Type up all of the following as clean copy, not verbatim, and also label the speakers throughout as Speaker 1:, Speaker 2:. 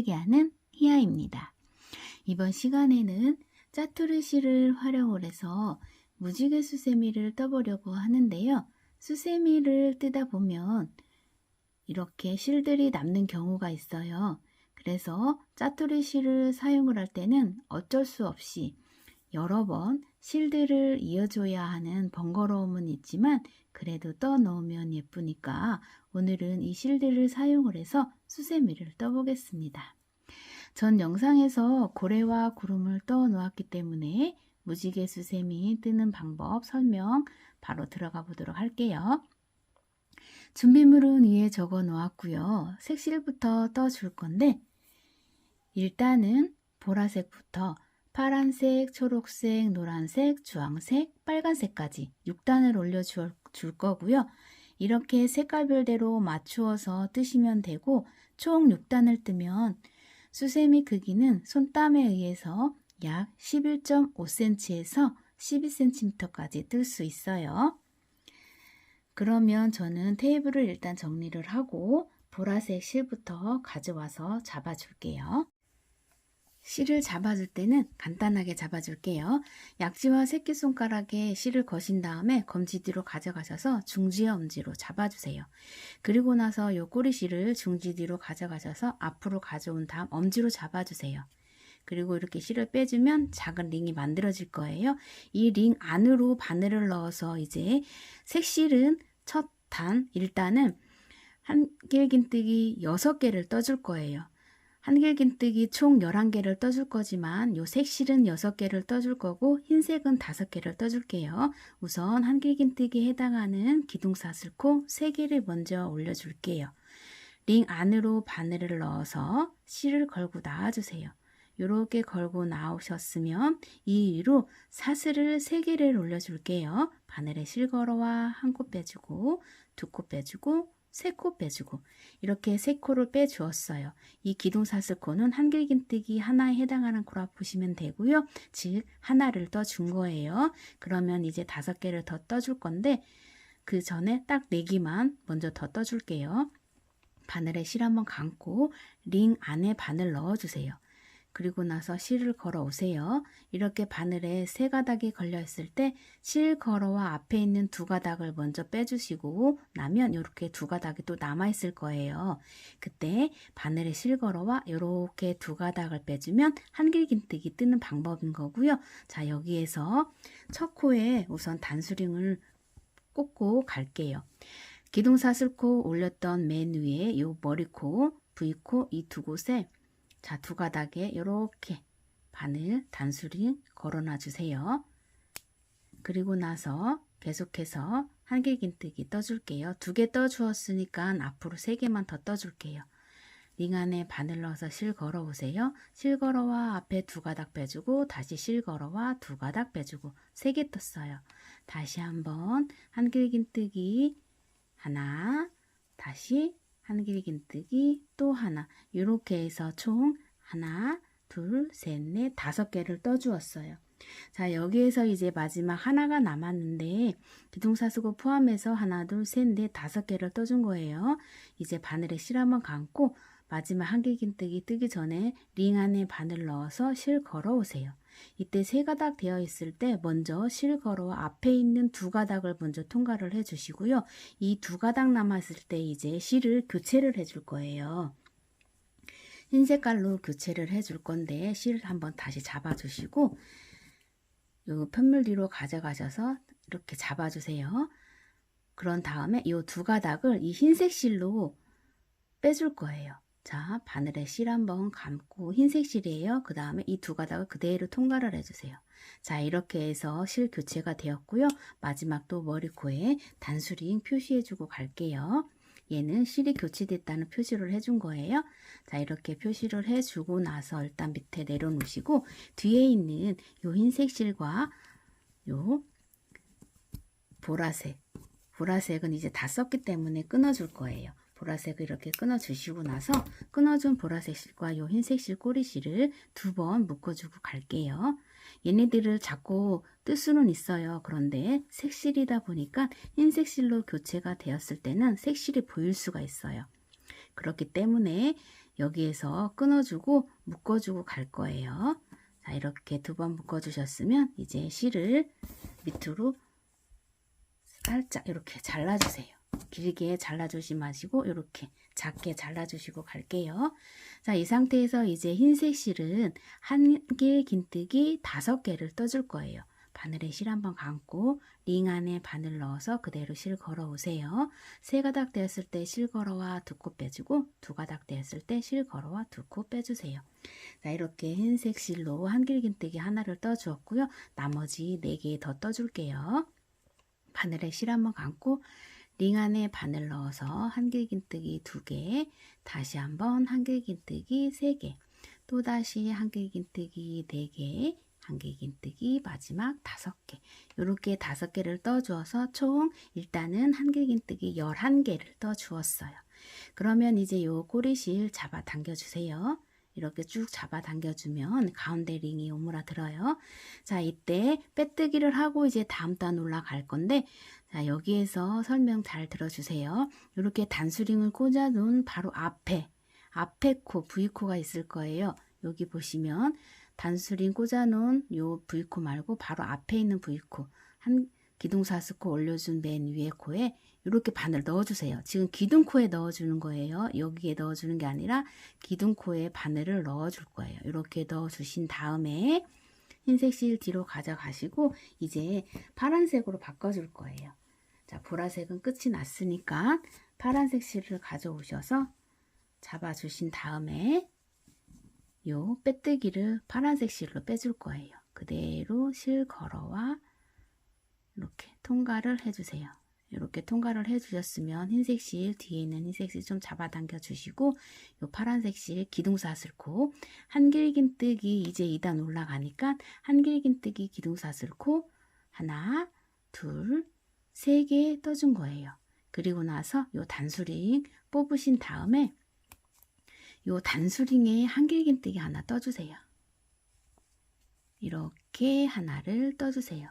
Speaker 1: 힘들게 하는 희아입니다. 이번 시간에는 짜투리 실을 활용을 해서 무지개 수세미를 떠보려고 하는데요. 수세미를 뜨다 보면 이렇게 실들이 남는 경우가 있어요. 그래서 짜투리 실을 사용을 할 때는 어쩔 수 없이 여러 번 실들을 이어줘야 하는 번거로움은 있지만 그래도 떠 넣으면 예쁘니까 오늘은 이 실들을 사용을 해서 수세미를 떠보겠습니다. 전 영상에서 고래와 구름을 떠 놓았기 때문에 무지개 수세미 뜨는 방법 설명 바로 들어가 보도록 할게요. 준비물은 위에 적어 놓았고요. 색실부터 떠줄 건데 일단은 보라색부터 파란색, 초록색, 노란색, 주황색, 빨간색까지 6단을 올려줄 거고요. 이렇게 색깔별대로 맞추어서 뜨시면 되고 총 6단을 뜨면 수세미 크기는 손땀에 의해서 약 11.5cm에서 12cm까지 뜰 수 있어요. 그러면 저는 테이블을 일단 정리를 하고 보라색 실부터 가져와서 잡아줄게요. 실을 잡아줄 때는 간단하게 잡아줄게요. 약지와 새끼손가락에 실을 거신 다음에 검지 뒤로 가져가셔서 중지와 엄지로 잡아주세요. 그리고 나서 요 꼬리실을 중지 뒤로 가져가셔서 앞으로 가져온 다음 엄지로 잡아주세요. 그리고 이렇게 실을 빼주면 작은 링이 만들어질 거예요. 이 링 안으로 바늘을 넣어서 이제 색실은 첫 단, 1단은 한길긴뜨기 6개를 떠줄 거예요. 한길긴뜨기 총 11개를 떠줄 거지만 요 색실은 6개를 떠줄 거고 흰색은 5개를 떠줄게요. 우선 한길긴뜨기에 해당하는 기둥사슬코 3개를 먼저 올려줄게요. 링 안으로 바늘을 넣어서 실을 걸고 나와주세요. 이렇게 걸고 나오셨으면 이 위로 사슬을 3개를 올려줄게요. 바늘에 실 걸어와 1코 빼주고 2코 빼주고 3코 빼주고 이렇게 3코를 빼주었어요. 이 기둥사슬코는 한길긴뜨기 하나에 해당하는 코라 보시면 되고요. 즉 하나를 떠준 거예요. 그러면 이제 5개를 더 떠줄 건데 그 전에 딱 4개만 먼저 더 떠줄게요. 바늘에 실 한번 감고 링 안에 바늘 넣어주세요. 그리고 나서 실을 걸어 오세요. 이렇게 바늘에 3가닥이 걸려 있을 때 실 걸어와 앞에 있는 2가닥을 먼저 빼주시고 나면 이렇게 2가닥이 또 남아 있을 거예요. 그때 바늘에 실 걸어와 이렇게 2가닥을 빼주면 한길긴뜨기 뜨는 방법인 거고요. 자, 여기에서 첫 코에 우선 단수링을 꽂고 갈게요. 기둥사슬코 올렸던 맨 위에 요 머리코, V코 이 두 곳에 자, 2가닥에 이렇게 바늘 단수링 걸어놔 주세요. 그리고 나서 계속해서 한길긴뜨기 떠줄게요. 2개 떠주었으니까 앞으로 3개만 더 떠줄게요. 링 안에 바늘 넣어서 실 걸어 오세요. 실 걸어와 앞에 2가닥 빼주고 다시 실 걸어와 2가닥 빼주고 3개 떴어요. 다시 한번 한길긴뜨기 하나, 다시 한길긴뜨기 또 하나, 이렇게 해서 총 하나, 둘, 셋, 넷, 5개를 떠주었어요. 자, 여기에서 이제 마지막 하나가 남았는데 기둥사슬코 포함해서 하나, 둘, 셋, 넷, 5개를 떠준 거예요. 이제 바늘에 실 한번 감고 마지막 한길긴뜨기 뜨기 전에 링 안에 바늘 넣어서 실 걸어 오세요. 이때 3가닥 되어 있을 때 먼저 실 걸어와 앞에 있는 2가닥을 먼저 통과를 해 주시고요. 이 2가닥 남았을 때 이제 실을 교체를 해 줄 거예요. 흰 색깔로 교체를 해 줄 건데 실을 한번 다시 잡아 주시고 요 편물 뒤로 가져가셔서 이렇게 잡아 주세요. 그런 다음에 이 2가닥을 이 흰색 실로 빼줄 거예요. 자, 바늘에 실 한번 감고 흰색 실이에요. 그 다음에 이 2가닥을 그대로 통과를 해주세요. 자, 이렇게 해서 실 교체가 되었고요. 마지막 또 머리코에 단수링 표시해주고 갈게요. 얘는 실이 교체됐다는 표시를 해준 거예요. 자, 이렇게 표시를 해주고 나서 일단 밑에 내려놓으시고 뒤에 있는 요 흰색 실과 요 보라색은 이제 다 썼기 때문에 끊어줄 거예요. 보라색을 이렇게 끊어 주시고 나서 끊어준 보라색 실과 요 흰색 실 꼬리실을 2번 묶어주고 갈게요. 얘네들을 자꾸 뜰 수는 있어요. 그런데 색실이다 보니까 흰색 실로 교체가 되었을 때는 색실이 보일 수가 있어요. 그렇기 때문에 여기에서 끊어주고 묶어주고 갈 거예요. 자, 이렇게 2번 묶어주셨으면 이제 실을 밑으로 살짝 이렇게 잘라주세요. 길게 잘라주지 마시고 이렇게 작게 잘라주시고 갈게요. 자, 이 상태에서 이제 흰색 실은 한길 긴뜨기 5개를 떠줄 거예요. 바늘에 실 한번 감고 링 안에 바늘 넣어서 그대로 실 걸어 오세요. 3가닥 되었을 때 실 걸어와 2코 빼주고 2가닥 되었을 때 실 걸어와 2코 빼주세요. 자, 이렇게 흰색 실로 한길 긴뜨기 하나를 떠 주었고요. 나머지 4개 더 떠줄게요. 바늘에 실 한번 감고 링 안에 바늘 넣어서 한길긴뜨기 2개, 다시 한번 한길긴뜨기 3개, 또다시 한길긴뜨기 4개, 한길긴뜨기 마지막 5개. 이렇게 5개를 떠주어서 총 일단은 한길긴뜨기 11개를 떠주었어요. 그러면 이제 요 꼬리실 잡아 당겨주세요. 이렇게 쭉 잡아 당겨주면 가운데 링이 오므라들어요. 자, 이때 빼뜨기를 하고 이제 다음 단 올라갈 건데, 자, 여기에서 설명 잘 들어주세요. 이렇게 단수링을 꽂아 놓은 바로 앞에 코, V코가 있을 거예요. 여기 보시면 단수링 꽂아 놓은 요 V코 말고 바로 앞에 있는 V코, 한 기둥사스코 올려준 맨 위에 코에 이렇게 바늘 넣어주세요. 지금 기둥코에 넣어주는 거예요. 여기에 넣어주는 게 아니라 기둥코에 바늘을 넣어줄 거예요. 이렇게 넣어주신 다음에 흰색 실 뒤로 가져가시고 이제 파란색으로 바꿔줄 거예요. 자, 보라색은 끝이 났으니까 파란색 실을 가져오셔서 잡아주신 다음에 요 빼뜨기를 파란색 실로 빼줄 거예요. 그대로 실 걸어와 이렇게 통과를 해주세요. 이렇게 통과를 해주셨으면 흰색 실 뒤에 있는 흰색 실 좀 잡아당겨 주시고 요 파란색 실 기둥사슬코 한길긴뜨기 이제 2단 올라가니까 한길긴뜨기 기둥사슬코 하나, 둘, 3개 떠준 거예요. 그리고 나서 요 단수링 뽑으신 다음에 요 단수링에 한길긴뜨기 하나 떠주세요. 이렇게 하나를 떠주세요.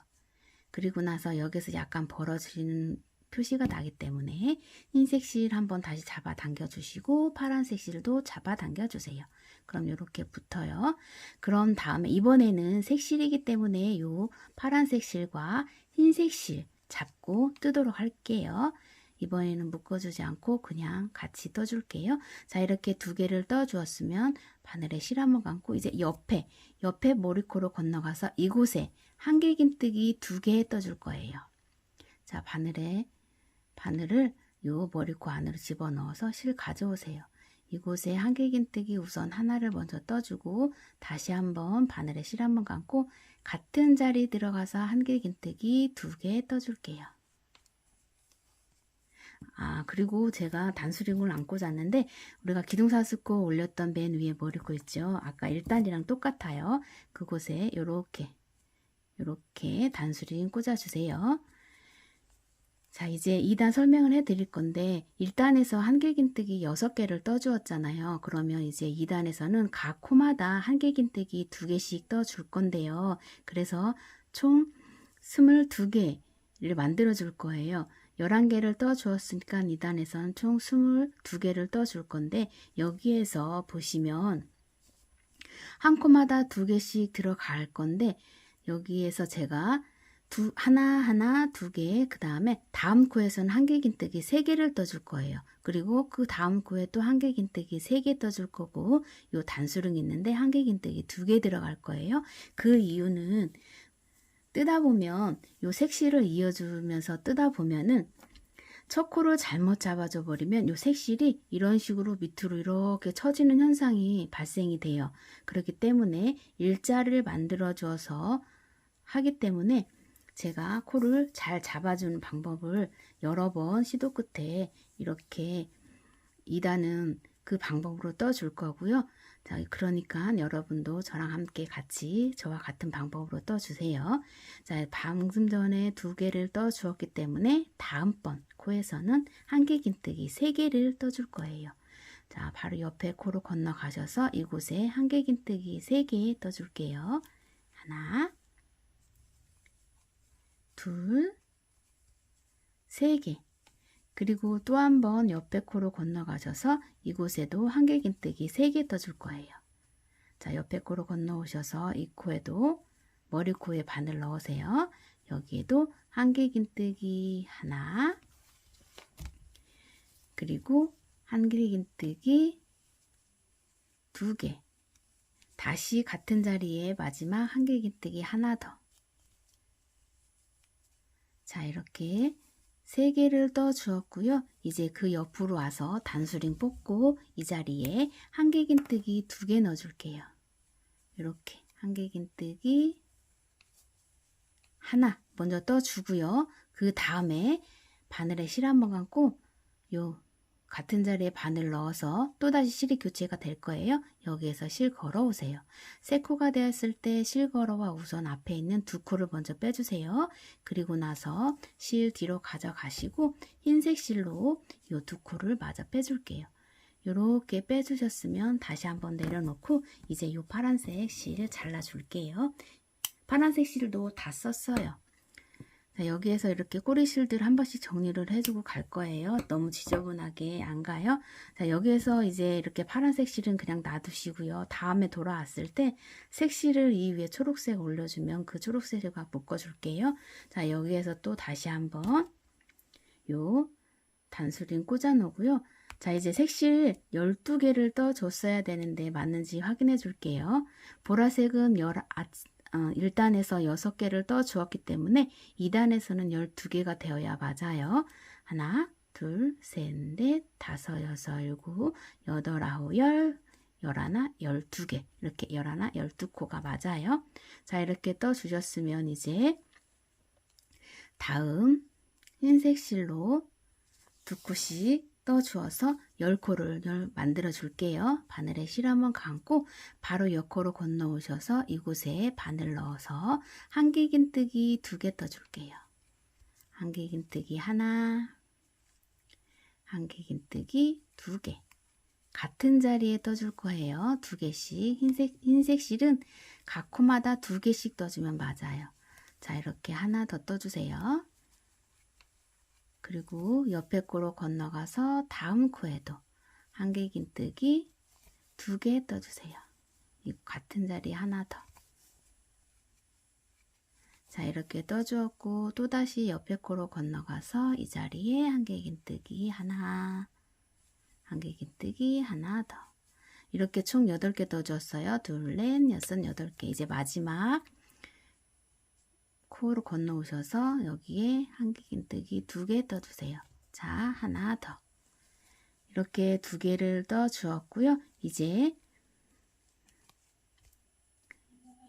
Speaker 1: 그리고 나서 여기서 약간 벌어지는 표시가 나기 때문에 흰색 실 한번 다시 잡아 당겨 주시고 파란색 실도 잡아 당겨 주세요. 그럼 이렇게 붙어요. 그런 다음에 이번에는 색실이기 때문에 요 파란색 실과 흰색 실 잡고 뜨도록 할게요. 이번에는 묶어주지 않고 그냥 같이 떠줄게요. 자, 이렇게 2개를 떠주었으면 바늘에 실 한번 감고 이제 옆에 머리코로 건너가서 이곳에 한길긴뜨기 2개 떠줄 거예요. 자, 바늘을 요 머리코 안으로 집어넣어서 실 가져오세요. 이곳에 한길긴뜨기 우선 하나를 먼저 떠주고 다시 한번 바늘에 실 한번 감고 같은 자리 들어가서 한길긴뜨기 2개 떠줄게요. 아, 그리고 제가 단수링을 안 꽂았는데 우리가 기둥사슬코 올렸던 맨 위에 머리코 있죠. 아까 1단이랑 똑같아요. 그곳에 요렇게 단수링 꽂아주세요. 자, 이제 2단 설명을 해드릴 건데 1단에서 한길긴뜨기 6개를 떠주었잖아요. 그러면 이제 2단에서는 각 코마다 한길긴뜨기 2개씩 떠줄 건데요. 그래서 총 22개를 만들어 줄 거예요. 11개를 떠주었으니까 2단에서는 총 22개를 떠줄 건데 여기에서 보시면 한 코마다 2개씩 들어갈 건데 여기에서 제가 하나 2개, 그 다음에 다음 코에서는 한길긴뜨기 3개를 떠줄 거예요. 그리고 그 다음 코에 또 한길긴뜨기 3개 떠줄 거고 요 단수릉이 있는데 한길긴뜨기 2개 들어갈 거예요. 그 이유는 뜨다 보면 요 색실을 이어주면서 뜨다 보면은 첫 코를 잘못 잡아줘 버리면 요 색실이 이런 식으로 밑으로 이렇게 처지는 현상이 발생이 돼요. 그렇기 때문에 일자를 만들어 줘서 하기 때문에 제가 코를 잘 잡아주는 방법을 여러 번 시도 끝에 이렇게 2단은 그 방법으로 떠줄 거고요. 자, 그러니까 여러분도 저랑 함께 같이 저와 같은 방법으로 떠주세요. 자, 방금 전에 2개를 떠주었기 때문에 다음번 코에서는 한길긴뜨기 3개를 떠줄 거예요. 자, 바로 옆에 코로 건너가셔서 이곳에 한길긴뜨기 3개 떠줄게요. 하나, 둘, 3개. 그리고 또 한 번 옆에 코로 건너가셔서 이곳에도 한길긴뜨기 3개 떠줄 거예요. 자, 옆에 코로 건너오셔서 이 코에도 머리코에 바늘 넣으세요. 여기에도 한길긴뜨기 하나, 그리고 한길긴뜨기 2개, 다시 같은 자리에 마지막 한길긴뜨기 하나 더. 자, 이렇게 3개를 떠 주었고요. 이제 그 옆으로 와서 단수링 뽑고 이 자리에 한길긴뜨기 2개 넣어 줄게요. 이렇게 한길긴뜨기 하나 먼저 떠 주고요. 그 다음에 바늘에 실 한번 감고 요 같은 자리에 바늘 넣어서 또다시 실이 교체가 될 거예요. 여기에서 실 걸어 오세요. 3코가 되었을 때 실 걸어와 우선 앞에 있는 2코를 먼저 빼주세요. 그리고 나서 실 뒤로 가져가시고 흰색 실로 이 2코를 마저 빼줄게요. 이렇게 빼주셨으면 다시 한번 내려놓고 이제 이 파란색 실 잘라줄게요. 파란색 실도 다 썼어요. 자, 여기에서 이렇게 꼬리실들 한 번씩 정리를 해주고 갈 거예요. 너무 지저분하게 안 가요. 자, 여기에서 이제 이렇게 파란색 실은 그냥 놔두시고요. 다음에 돌아왔을 때 색실을 이 위에 초록색 올려주면 그 초록색을 묶어줄게요. 자, 여기에서 또 다시 한번 요 단수링 꽂아 놓고요. 자, 이제 색실 12개를 떠 줬어야 되는데 맞는지 확인해 줄게요. 보라색은 1단에서 6개를 떠 주었기 때문에 2단에서는 12개가 되어야 맞아요. 하나, 둘, 셋, 넷, 다섯, 여섯, 일곱, 여덟, 아홉, 열, 열하나, 12개. 이렇게 열하나, 12코가 맞아요. 자, 이렇게 떠 주셨으면 이제 다음 흰색 실로 2코씩 떠 주어서 10코를 만들어 줄게요. 바늘에 실 한번 감고 바로 옆코로 건너오셔서 이곳에 바늘 넣어서 한길긴뜨기 2개 떠 줄게요. 한길긴뜨기 하나, 한길긴뜨기 2개. 같은 자리에 떠줄 거예요. 2개씩. 흰색 실은 각 코마다 2개씩 떠주면 맞아요. 자, 이렇게 하나 더 떠주세요. 그리고 옆에 코로 건너가서 다음 코에도 한길긴뜨기 2개 떠주세요. 이 같은 자리에 하나 더. 자, 이렇게 떠주었고 또다시 옆에 코로 건너가서 이 자리에 한길긴뜨기 하나, 한길긴뜨기 하나 더. 이렇게 총 8개 떠주었어요. 둘, 넷, 여섯, 8개. 이제 마지막 코로 건너오셔서 여기에 한길긴뜨기 2개 떠주세요. 자, 하나 더. 이렇게 2개를 떠 주었고요. 이제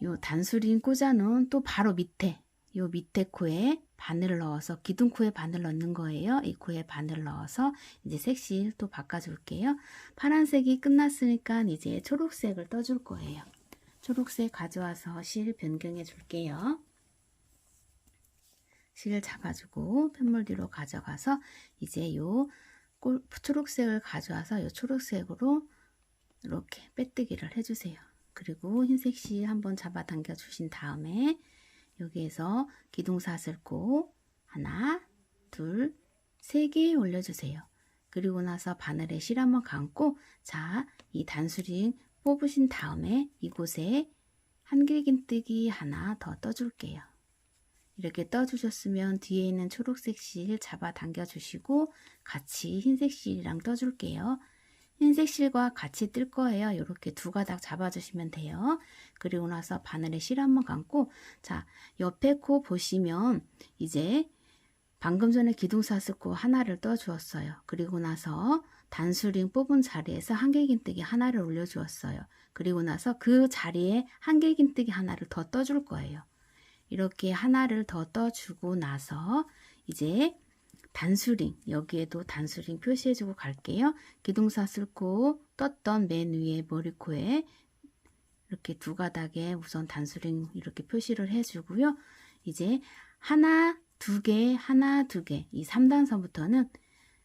Speaker 1: 요 단수링 꽂아놓은 또 바로 밑에 요 밑에 코에 바늘을 넣어서 기둥코에 바늘 넣는 거예요. 이 코에 바늘 넣어서 이제 색실 또 바꿔줄게요. 파란색이 끝났으니까 이제 초록색을 떠줄 거예요. 초록색 가져와서 실 변경해 줄게요. 실 잡아주고 펜물 뒤로 가져가서 이제 요 초록색을 가져와서 요 초록색으로 이렇게 빼뜨기를 해주세요. 그리고 흰색 실 한번 잡아당겨 주신 다음에 여기에서 기둥사슬코 하나, 둘, 3개 올려주세요. 그리고 나서 바늘에 실 한번 감고 자, 이 단수링 뽑으신 다음에 이곳에 한길긴뜨기 하나 더 떠줄게요. 이렇게 떠주셨으면 뒤에 있는 초록색 실 잡아당겨 주시고 같이 흰색 실이랑 떠줄게요. 흰색 실과 같이 뜰 거예요. 이렇게 2가닥 잡아주시면 돼요. 그리고 나서 바늘에 실 한번 감고 자, 옆에 코 보시면 이제 방금 전에 기둥사슬코 하나를 떠 주었어요. 그리고 나서 단수링 뽑은 자리에서 한길긴뜨기 하나를 올려 주었어요. 그리고 나서 그 자리에 한길긴뜨기 하나를 더 떠줄 거예요. 이렇게 하나를 더 떠주고 나서 이제 단수링, 여기에도 단수링 표시해주고 갈게요. 기둥사슬코 떴던 맨 위에 머리코에 이렇게 2가닥에 우선 단수링 이렇게 표시를 해주고요. 이제 하나, 2개, 하나, 2개 이 3단선부터는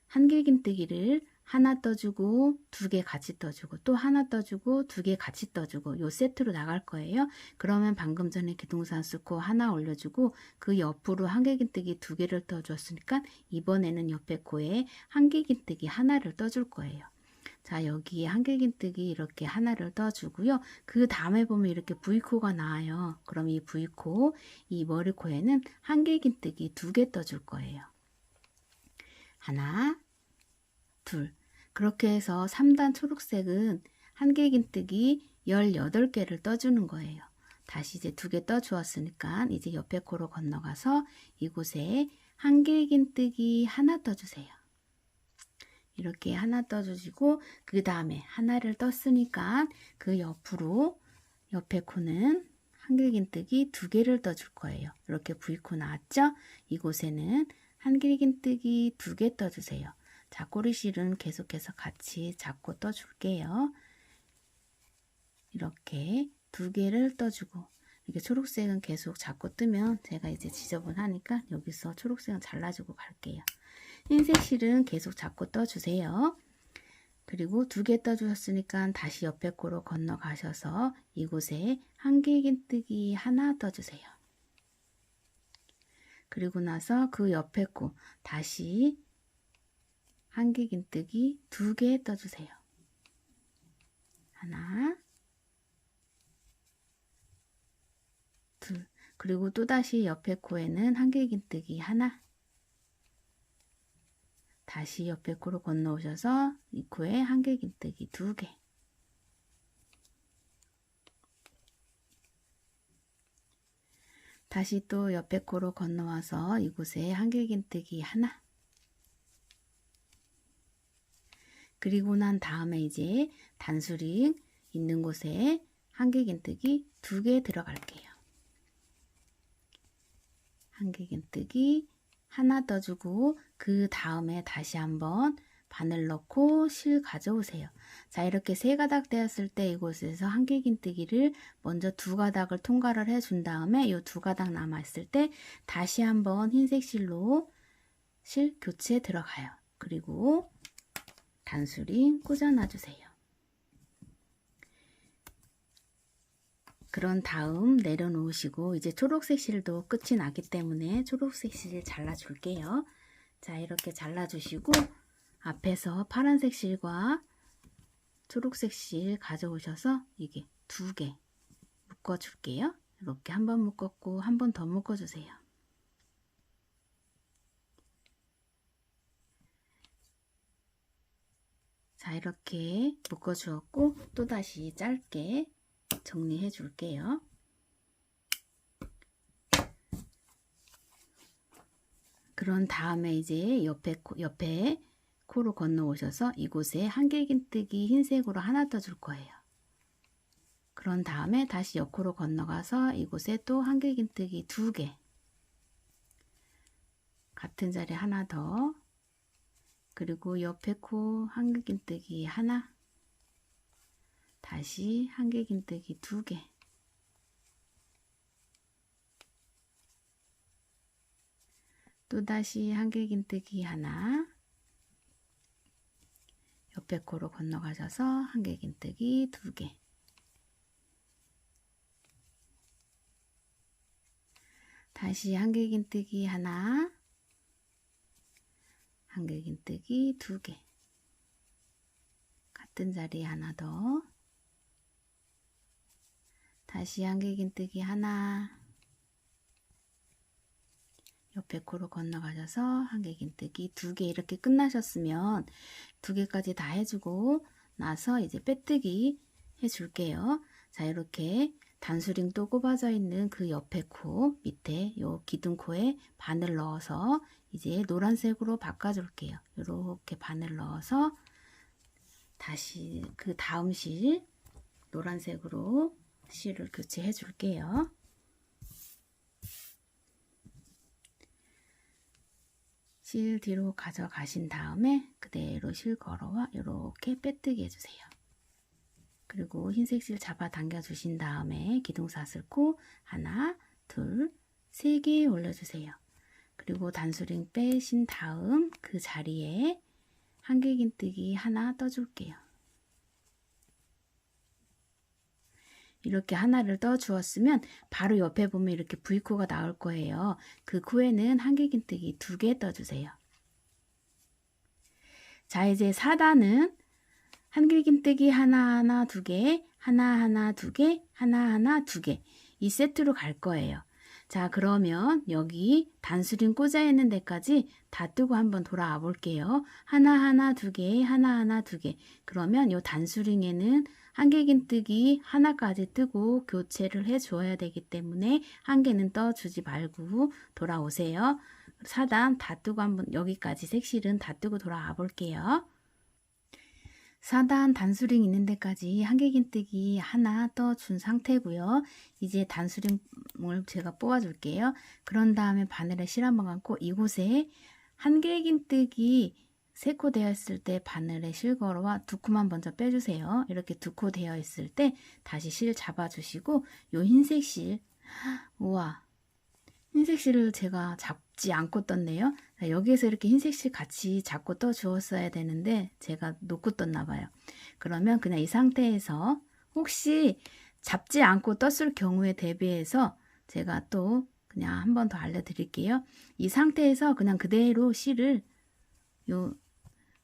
Speaker 1: 한길긴뜨기를 하나 떠주고 두 개 같이 떠주고 또 하나 떠주고 두 개 같이 떠주고 요 세트로 나갈 거예요. 그러면 방금 전에 기동사 쓰고 하나 올려주고 그 옆으로 한길긴뜨기 두 개를 떠주었으니까 이번에는 옆에 코에 한길긴뜨기 하나를 떠줄 거예요. 자, 여기에 한길긴뜨기 이렇게 하나를 떠주고요. 그 다음에 보면 이렇게 V코가 나와요. 그럼 이 V코, 이 머리코에는 한길긴뜨기 두 개 떠줄 거예요. 하나, 둘. 그렇게 해서 3단 초록색은 한길긴뜨기 18개를 떠주는 거예요. 다시 이제 두 개 떠주었으니까 이제 옆에 코로 건너가서 이곳에 한길긴뜨기 하나 떠주세요. 이렇게 하나 떠주시고 그 다음에 하나를 떴으니까 그 옆으로 옆에 코는 한길긴뜨기 두 개를 떠줄 거예요. 이렇게 V코 나왔죠? 이곳에는 한길긴뜨기 두 개 떠주세요. 자, 꼬리실은 계속해서 같이 잡고 떠줄게요. 이렇게 두 개를 떠주고 이렇게 초록색은 계속 잡고 뜨면 제가 이제 지저분하니까 여기서 초록색은 잘라주고 갈게요. 흰색 실은 계속 잡고 떠주세요. 그리고 두 개 떠주셨으니까 다시 옆에 코로 건너가셔서 이곳에 한길긴뜨기 하나 떠주세요. 그리고 나서 그 옆에 코 다시 한길긴뜨기 두 개 떠주세요. 하나, 둘. 그리고 또다시 옆에 코에는 한길긴뜨기 하나. 다시 옆에 코로 건너오셔서 이 코에 한길긴뜨기 두 개. 다시 또 옆에 코로 건너와서 이곳에 한길긴뜨기 하나. 그리고 난 다음에 이제 단수링 있는 곳에 한길긴뜨기 두 개 들어갈게요. 한길긴뜨기 하나 떠주고 그 다음에 다시 한번 바늘 넣고 실 가져오세요. 자, 이렇게 세 가닥 되었을 때 이곳에서 한길긴뜨기를 먼저 두 가닥을 통과를 해준 다음에 이 두 가닥 남았을 때 다시 한번 흰색 실로 실 교체 들어가요. 그리고 단수링 꽂아 놔주세요. 그런 다음 내려놓으시고 이제 초록색 실도 끝이 나기 때문에 초록색 실 잘라줄게요. 자, 이렇게 잘라주시고 앞에서 파란색 실과 초록색 실 가져오셔서 이게 두 개 묶어줄게요. 이렇게 한 번 묶었고 한 번 더 묶어주세요. 자, 이렇게 묶어주었고 또다시 짧게 정리해 줄게요. 그런 다음에 이제 옆에 코로 건너오셔서 이곳에 한길긴뜨기 흰색으로 하나 떠줄 거예요. 그런 다음에 다시 옆코로 건너가서 이곳에 또 한길긴뜨기 두 개. 같은 자리에 하나 더. 그리고 옆에 코 한길긴뜨기 하나. 다시 한길긴뜨기 두 개. 또다시 한길긴뜨기 하나. 옆에 코로 건너가셔서 한길긴뜨기 두 개. 다시 한길긴뜨기 하나. 한길긴뜨기 두 개. 같은 자리에 하나 더. 다시 한길긴뜨기 하나. 옆에 코로 건너가셔서 한길긴뜨기 두 개. 이렇게 끝나셨으면 두 개까지 다 해주고 나서 이제 빼뜨기 해줄게요. 자, 이렇게 단수링 또 꼽아져 있는 그 옆에 코 밑에 요 기둥코에 바늘 넣어서 이제 노란색으로 바꿔줄게요. 이렇게 바늘 넣어서 다시 그 다음 실 노란색으로 실을 교체해 줄게요. 실 뒤로 가져가신 다음에 그대로 실 걸어와 이렇게 빼뜨기 해주세요. 그리고 흰색 실 잡아 당겨 주신 다음에 기둥사 쓸고 하나, 둘, 세 개 올려주세요. 그리고 단수링 빼신 다음 그 자리에 한길긴뜨기 하나 떠줄게요. 이렇게 하나를 떠 주었으면 바로 옆에 보면 이렇게 V코가 나올 거예요. 그 코에는 한길긴뜨기 2개 떠주세요. 자, 이제 4단은 한길긴뜨기 하나하나 2개, 하나하나 2개, 하나하나 2개 이 세트로 갈 거예요. 자, 그러면 여기 단수링 꽂아 있는 데까지 다 뜨고 한번 돌아와 볼게요. 하나하나 2개, 하나하나 2개. 그러면 이 단수링에는 한길긴뜨기 하나까지 뜨고 교체를 해 줘야 되기 때문에 한 개는 떠주지 말고 돌아오세요. 4단 다 뜨고 한번 여기까지 색실은 다 뜨고 돌아와 볼게요. 4단 단수링 있는 데까지 한길긴뜨기 하나 떠준 상태고요. 이제 단수링을 제가 뽑아 줄게요. 그런 다음에 바늘에 실 한번 감고 이곳에 한길긴뜨기 3코 되어 있을 때 바늘에 실 걸어와 2코만 먼저 빼주세요. 이렇게 2코 되어 있을 때 다시 실 잡아주시고 요 흰색 실, 우와, 흰색 실을 제가 잡지 않고 떴네요. 자, 여기에서 이렇게 흰색 실 같이 잡고 떠 주었어야 되는데 제가 놓고 떴나 봐요. 그러면 그냥 이 상태에서 혹시 잡지 않고 떴을 경우에 대비해서 제가 또 그냥 한 번 더 알려드릴게요. 이 상태에서 그냥 그대로 실을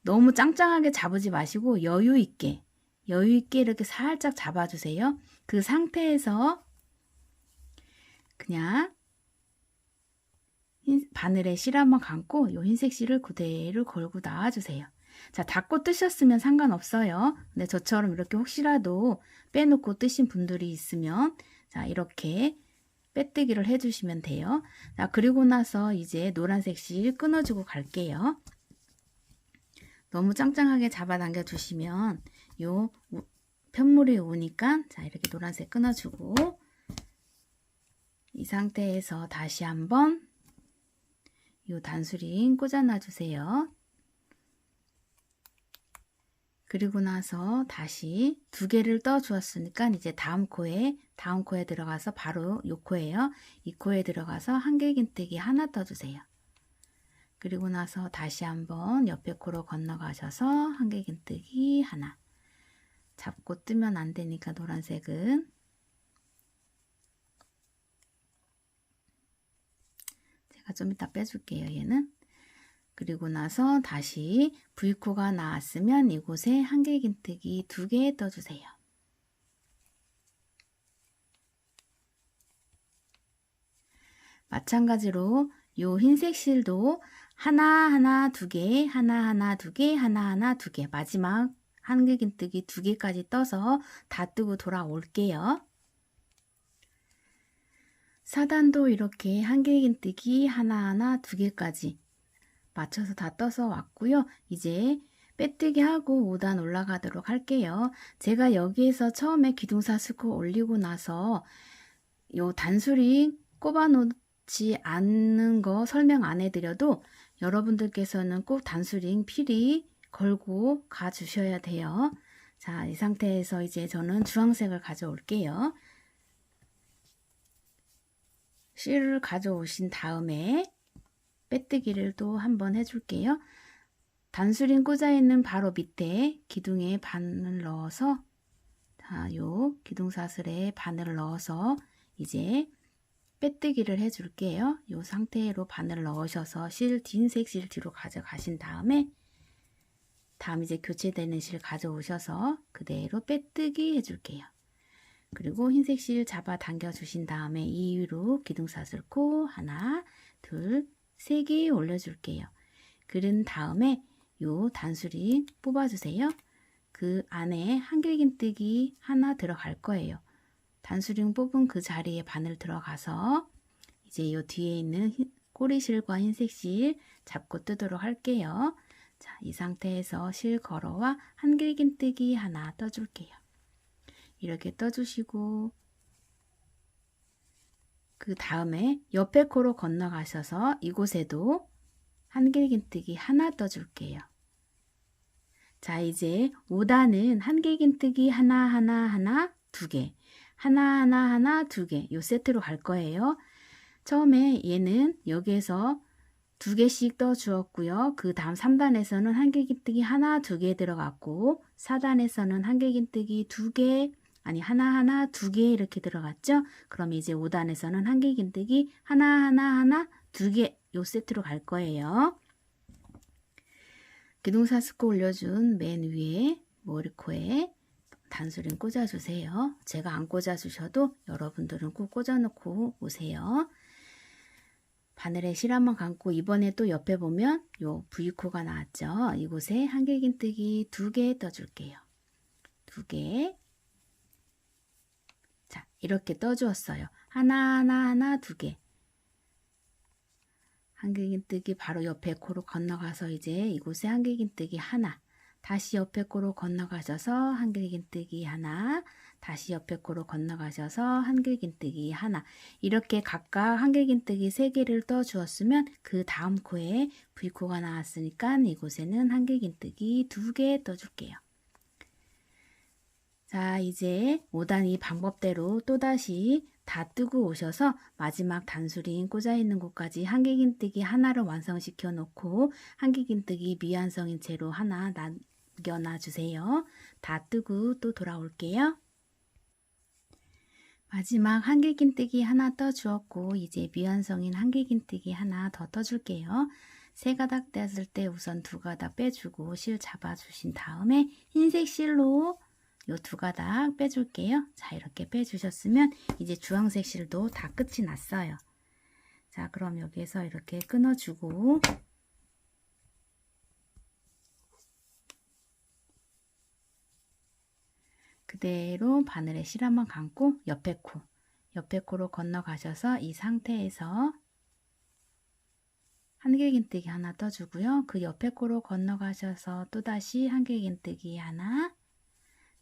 Speaker 1: 너무 짱짱하게 잡지 마시고 여유 있게 이렇게 살짝 잡아주세요. 그 상태에서 그냥 바늘에 실 한번 감고 요 흰색 실을 그대로 걸고 나와주세요. 자, 닫고 뜨셨으면 상관없어요. 근데 저처럼 이렇게 혹시라도 빼놓고 뜨신 분들이 있으면 자, 이렇게 빼뜨기를 해주시면 돼요. 자, 그리고 나서 이제 노란색 실 끊어주고 갈게요. 너무 짱짱하게 잡아당겨 주시면 요 편물이 오니까 자, 이렇게 노란색 끊어주고 이 상태에서 다시 한번 요 단수링 꽂아놔 주세요. 그리고 나서 다시 2개를 떠 주었으니까 이제 다음 코에 들어가서 바로 요 코예요. 이 코에 들어가서 한길긴뜨기 하나 떠 주세요. 그리고 나서 다시 한번 옆에 코로 건너가셔서 한길긴뜨기 하나. 잡고 뜨면 안 되니까 노란색은 제가 좀 이따 빼줄게요. 얘는. 그리고 나서 다시 V코가 나왔으면 이곳에 한길긴뜨기 2개 떠주세요. 마찬가지로 요 흰색 실도 하나하나 2개, 하나하나 2개, 하나하나 2개 마지막 한길긴뜨기 2개까지 떠서 다 뜨고 돌아올게요. 4단도 이렇게 한길긴뜨기 하나하나 2개까지 맞춰서 다 떠서 왔고요. 이제 빼뜨기 하고 5단 올라가도록 할게요. 제가 여기에서 처음에 기둥사 스코 올리고 나서 요 단수링 꼽아 놓지 않는 거 설명 안 해드려도 여러분들께서는 꼭 단수링 필히 걸고 가 주셔야 돼요. 자, 이 상태에서 이제 저는 주황색을 가져올게요. 실을 가져오신 다음에 빼뜨기를 또 한번 해줄게요. 단수링 꽂아 있는 바로 밑에 기둥에 바늘 넣어서 자, 요 기둥사슬에 바늘을 넣어서 이제 빼뜨기를 해줄게요. 요 상태로 바늘을 넣으셔서 흰색 실 뒤로 가져가신 다음에 다음 이제 교체되는 실 가져오셔서 그대로 빼뜨기 해줄게요. 그리고 흰색 실 잡아 당겨 주신 다음에 이 위로 기둥사슬 코 하나, 둘, 3개 올려줄게요. 그런 다음에 요 단수링 뽑아주세요. 그 안에 한길긴뜨기 하나 들어갈 거예요. 단수링 뽑은 그 자리에 바늘 들어가서 이제 요 뒤에 있는 꼬리실과 흰색실 잡고 뜨도록 할게요. 자, 이 상태에서 실 걸어와 한길긴뜨기 하나 떠줄게요. 이렇게 떠주시고 그 다음에 옆에 코로 건너가셔서 이곳에도 한길긴뜨기 하나 떠줄게요. 자, 이제 5단은 한길긴뜨기 하나 2개, 하나 2개 요 세트로 갈 거예요. 처음에 얘는 여기에서 2개씩 떠 주었고요. 그 다음 3단에서는 한길긴뜨기 하나, 2개 들어갔고 4단에서는 한길긴뜨기 2개, 아니 하나, 2개 이렇게 들어갔죠. 그럼 이제 5단에서는 한길긴뜨기 하나, 2개 요 세트로 갈 거예요. 기둥사 스코 올려준 맨 위에 머리코에 단수링 꽂아주세요. 제가 안 꽂아주셔도 여러분들은 꼭 꽂아놓고 오세요. 바늘에 실 한번 감고 이번에 또 옆에 보면 요 V코가 나왔죠. 이곳에 한길긴뜨기 2개 떠줄게요. 2개. 자, 이렇게 떠주었어요. 하나, 2개. 한길긴뜨기 바로 옆에 코로 건너가서 이제 이곳에 한길긴뜨기 하나. 다시 옆에 코로 건너가셔서 한길긴뜨기 하나, 다시 옆에 코로 건너가셔서 한길긴뜨기 하나. 이렇게 각각 한길긴뜨기 3개를 떠 주었으면 그 다음 코에 V코가 나왔으니까 이곳에는 한길긴뜨기 2개 떠 줄게요. 자, 이제 5단 이 방법대로 또다시 다 뜨고 오셔서 마지막 단수링 꽂아 있는 곳까지 한길긴뜨기 하나를 완성시켜 놓고 한길긴뜨기 미완성인 채로 하나 남겨놔 주세요. 다 뜨고 또 돌아올게요. 마지막 한길긴뜨기 하나 떠 주었고 이제 미완성인 한길긴뜨기 하나 더 떠 줄게요. 3가닥 떼었을 때 우선 2가닥 빼주고 실 잡아 주신 다음에 흰색 실로 요 2가닥 빼줄게요. 자, 이렇게 빼주셨으면 이제 주황색 실도 다 끝이 났어요. 자, 그럼 여기에서 이렇게 끊어주고 그대로 바늘에 실 한번 감고 옆에 코로 건너가셔서 이 상태에서 한길긴뜨기 하나 떠주고요. 그 옆에 코로 건너가셔서 또다시 한길긴뜨기 하나,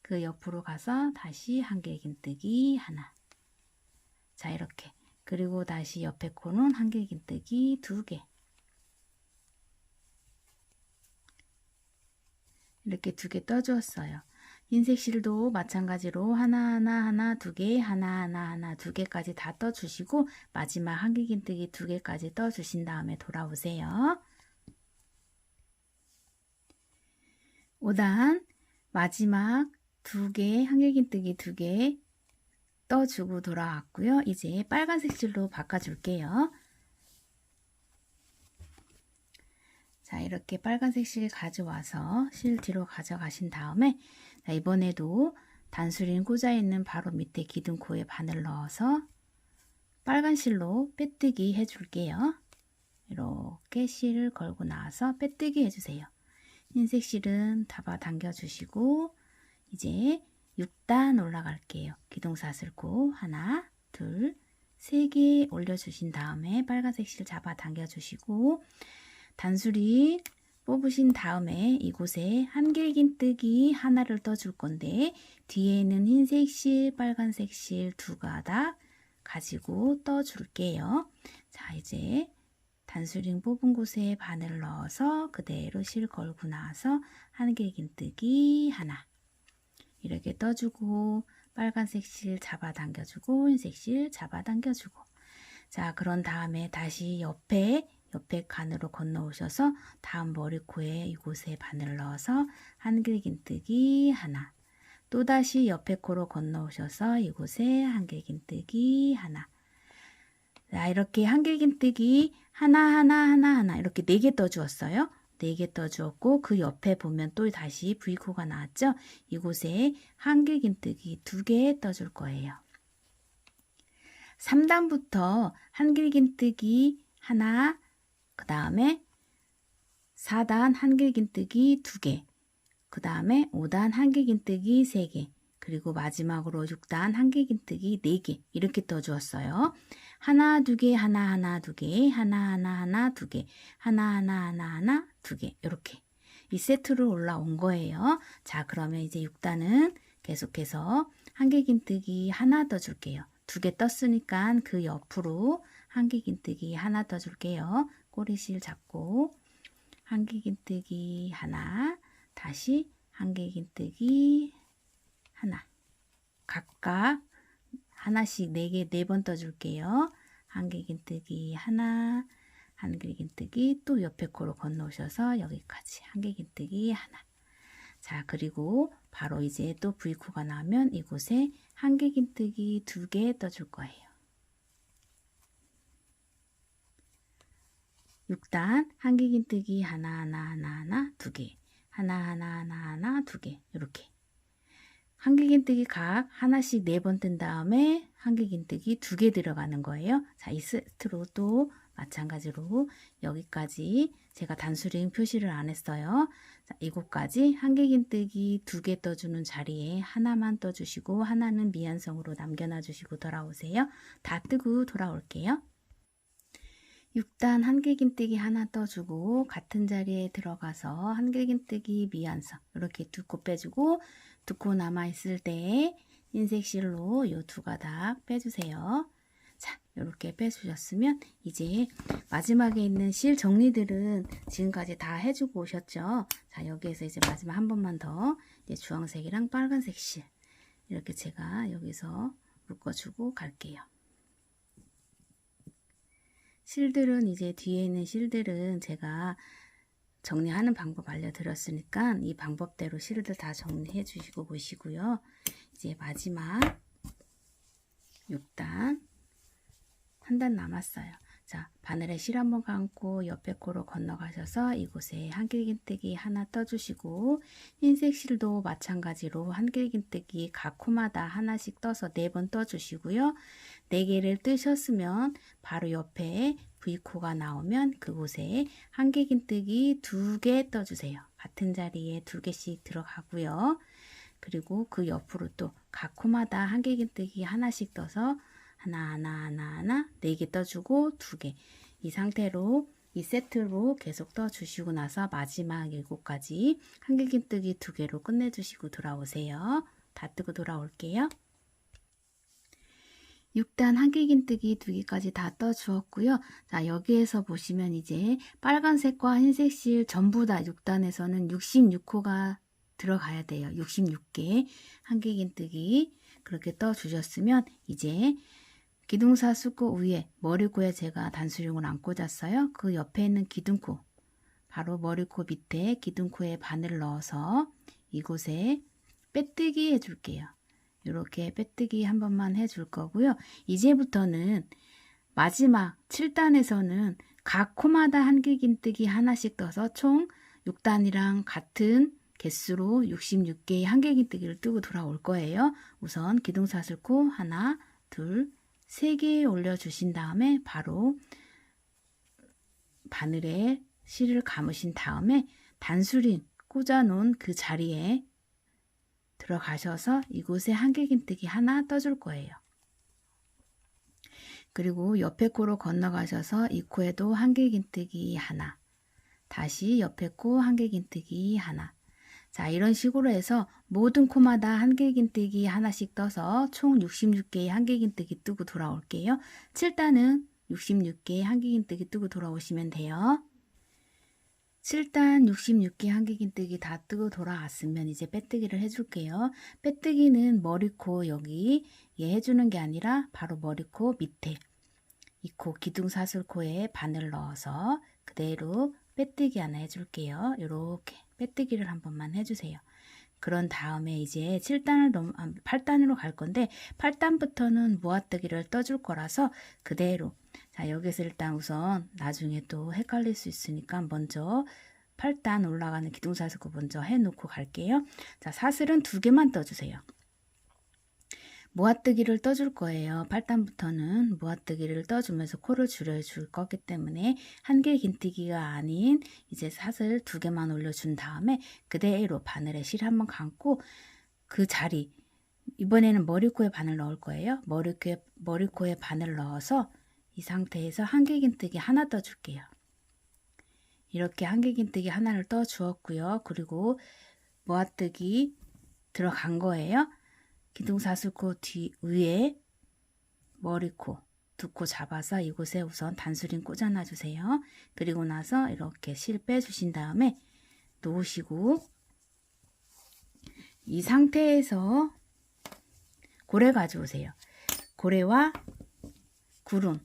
Speaker 1: 그 옆으로 가서 다시 한길긴뜨기 하나. 자, 이렇게. 그리고 다시 옆에 코는 한길긴뜨기 2개. 이렇게 2개 떠주었어요. 흰색 실도 마찬가지로 하나, 2개, 하나, 2개까지 다 떠주시고 마지막 한길긴뜨기 2개까지 떠주신 다음에 돌아오세요. 5단 마지막 2개, 한길긴뜨기 2개 떠주고 돌아왔고요. 이제 빨간색 실로 바꿔줄게요. 자, 이렇게 빨간색 실 가져와서 실 뒤로 가져가신 다음에 자, 이번에도 단수링 꽂아 있는 바로 밑에 기둥코에 바늘 넣어서 빨간 실로 빼뜨기 해줄게요. 이렇게 실을 걸고 나와서 빼뜨기 해주세요. 흰색 실은 잡아당겨 주시고 이제 6단 올라갈게요. 기둥사슬코 하나, 둘, 3개 올려주신 다음에 빨간색 실 잡아당겨 주시고 단수리 뽑으신 다음에 이곳에 한길긴뜨기 하나를 떠줄 건데 뒤에는 흰색 실, 빨간색 실 2가닥 가지고 떠줄게요. 자, 이제 단수링 뽑은 곳에 바늘 넣어서 그대로 실 걸고 나서 한길긴뜨기 하나 이렇게 떠주고 빨간색 실 잡아당겨주고 흰색 실 잡아당겨주고 자, 그런 다음에 다시 옆에 칸으로 건너오셔서 다음 머리코에 이곳에 바늘 넣어서 한길긴뜨기 하나 또다시 옆에 코로 건너오셔서 이곳에 한길긴뜨기 하나 자, 이렇게 한길긴뜨기 하나 이렇게 4개 떠주었어요. 4개 떠주었고 그 옆에 보면 또 다시 V코가 나왔죠. 이곳에 한길긴뜨기 2개 떠줄 거예요. 3단부터 한길긴뜨기 하나 그 다음에 4단 한길긴뜨기 2개, 그 다음에 5단 한길긴뜨기 3개, 그리고 마지막으로 6단 한길긴뜨기 4개 이렇게 떠주었어요. 하나, 2개, 하나, 2개, 하나, 2개, 하나, 2개 이렇게 이 세트로 올라온 거예요. 자, 그러면 이제 6단은 계속해서 한길긴뜨기 하나 떠줄게요. 2개 떴으니까 그 옆으로 한길긴뜨기 하나 떠줄게요. 꼬리실 잡고 한길긴뜨기 하나, 다시 한길긴뜨기 하나, 각각 하나씩 4개 4번 떠줄게요. 한길긴뜨기 하나, 한길긴뜨기 또 옆에 코로 건너오셔서 여기까지 한길긴뜨기 하나. 자, 그리고 바로 이제 또 V코가 나오면 이곳에 한길긴뜨기 2개 떠줄 거예요. 6단 한길긴뜨기 하나 2개, 하나 2개, 이렇게 한길긴뜨기 각 하나씩 4번 뜬 다음에 한길긴뜨기 2개 들어가는 거예요. 자, 이 세트로 또 마찬가지로 여기까지 제가 단수링 표시를 안 했어요. 자, 이곳까지 한길긴뜨기 2개 떠주는 자리에 하나만 떠주시고 하나는 미완성으로 남겨놔 주시고 돌아오세요. 다 뜨고 돌아올게요. 6단 한길긴뜨기 하나 떠주고 같은 자리에 들어가서 한길긴뜨기 미완성 이렇게 2코 빼주고 2코 남아있을 때 흰색 실로 요 2가닥 빼주세요. 자, 이렇게 빼주셨으면 이제 마지막에 있는 실 정리들은 지금까지 다 해주고 오셨죠. 자, 여기에서 이제 마지막 한 번만 더 이제 주황색이랑 빨간색 실 이렇게 제가 여기서 묶어주고 갈게요. 실들은 이제 뒤에 있는 실들은 제가 정리하는 방법 알려드렸으니까 이 방법대로 실들 다 정리해 주시고 보시고요. 이제 마지막 6단 한 단 남았어요. 자, 바늘에 실 한번 감고 옆에 코로 건너가셔서 이곳에 한길긴뜨기 하나 떠주시고 흰색 실도 마찬가지로 한길긴뜨기 각 코마다 하나씩 떠서 4번 떠주시고요. 4개를 뜨셨으면 바로 옆에 V코가 나오면 그곳에 한길긴뜨기 2개 떠주세요. 같은 자리에 2개씩 들어가고요. 그리고 그 옆으로 또 각 코마다 한길긴뜨기 하나씩 떠서 하나 4개 떠주고 2개 이 상태로 이 세트로 계속 떠주시고 나서 마지막 7가지 한길긴뜨기 2개로 끝내주시고 돌아오세요. 다 뜨고 돌아올게요. 6단 한길긴뜨기 2개까지 다 떠주었고요. 자, 여기에서 보시면 이제 빨간색과 흰색 실 전부 다 6단에서는 66호가 들어가야 돼요. 66개 한길긴뜨기 그렇게 떠주셨으면 이제 기둥사 수코 위에 머리코에 제가 단수링을 안 꽂았어요. 그 옆에 있는 기둥코 바로 머리코 밑에 기둥코에 바늘을 넣어서 이곳에 빼뜨기 해줄게요. 이렇게 빼뜨기 한 번만 해줄 거고요. 이제부터는 마지막 7단에서는 각 코마다 한길긴뜨기 하나씩 떠서 총 6단이랑 같은 개수로 66개의 한길긴뜨기를 뜨고 돌아올 거예요. 우선 기둥사슬코 하나, 둘, 3개 올려주신 다음에 바로 바늘에 실을 감으신 다음에 단수링 꽂아놓은 그 자리에 들어가셔서 이곳에 한길긴뜨기 하나 떠줄 거예요. 그리고 옆에 코로 건너가셔서 이 코에도 한길긴뜨기 하나, 다시 옆에 코 한길긴뜨기 하나. 자, 이런 식으로 해서 모든 코마다 한길긴뜨기 하나씩 떠서 총 66개의 한길긴뜨기 뜨고 돌아올게요. 7단은 66개의 한길긴뜨기 뜨고 돌아오시면 돼요. 7단 66개 한길긴뜨기 다 뜨고 돌아왔으면 이제 빼뜨기를 해줄게요. 빼뜨기는 머리코 여기 해주는 게 아니라 바로 머리코 밑에 이 코 기둥사슬코에 바늘 넣어서 그대로 빼뜨기 하나 해줄게요. 이렇게 빼뜨기를 한 번만 해주세요. 그런 다음에 이제 8단으로 갈 건데 8단부터는 모아뜨기를 떠줄 거라서 그대로 자 여기서 일단 우선 나중에 또 헷갈릴 수 있으니까 먼저 8단 올라가는 기둥사슬코 먼저 해놓고 갈게요. 자 사슬은 2개만 떠주세요. 모아뜨기를 떠줄 거예요. 8단부터는 모아뜨기를 떠주면서 코를 줄여줄 거기 때문에 한길긴뜨기가 아닌 이제 사슬 2개만 올려준 다음에 그대로 바늘에 실 한번 감고 그 자리 이번에는 머리코에 바늘 넣을 거예요. 머리코에 바늘 넣어서 이 상태에서 한길긴뜨기 하나 떠줄게요. 이렇게 한길긴뜨기 하나를 떠 주었고요. 그리고 모아뜨기 들어간 거예요. 기둥사슬코 뒤 위에 머리코 2코 잡아서 이곳에 우선 단수링 꽂아놔 주세요. 그리고 나서 이렇게 실 빼주신 다음에 놓으시고 이 상태에서 고래 가져오세요. 고래와 구름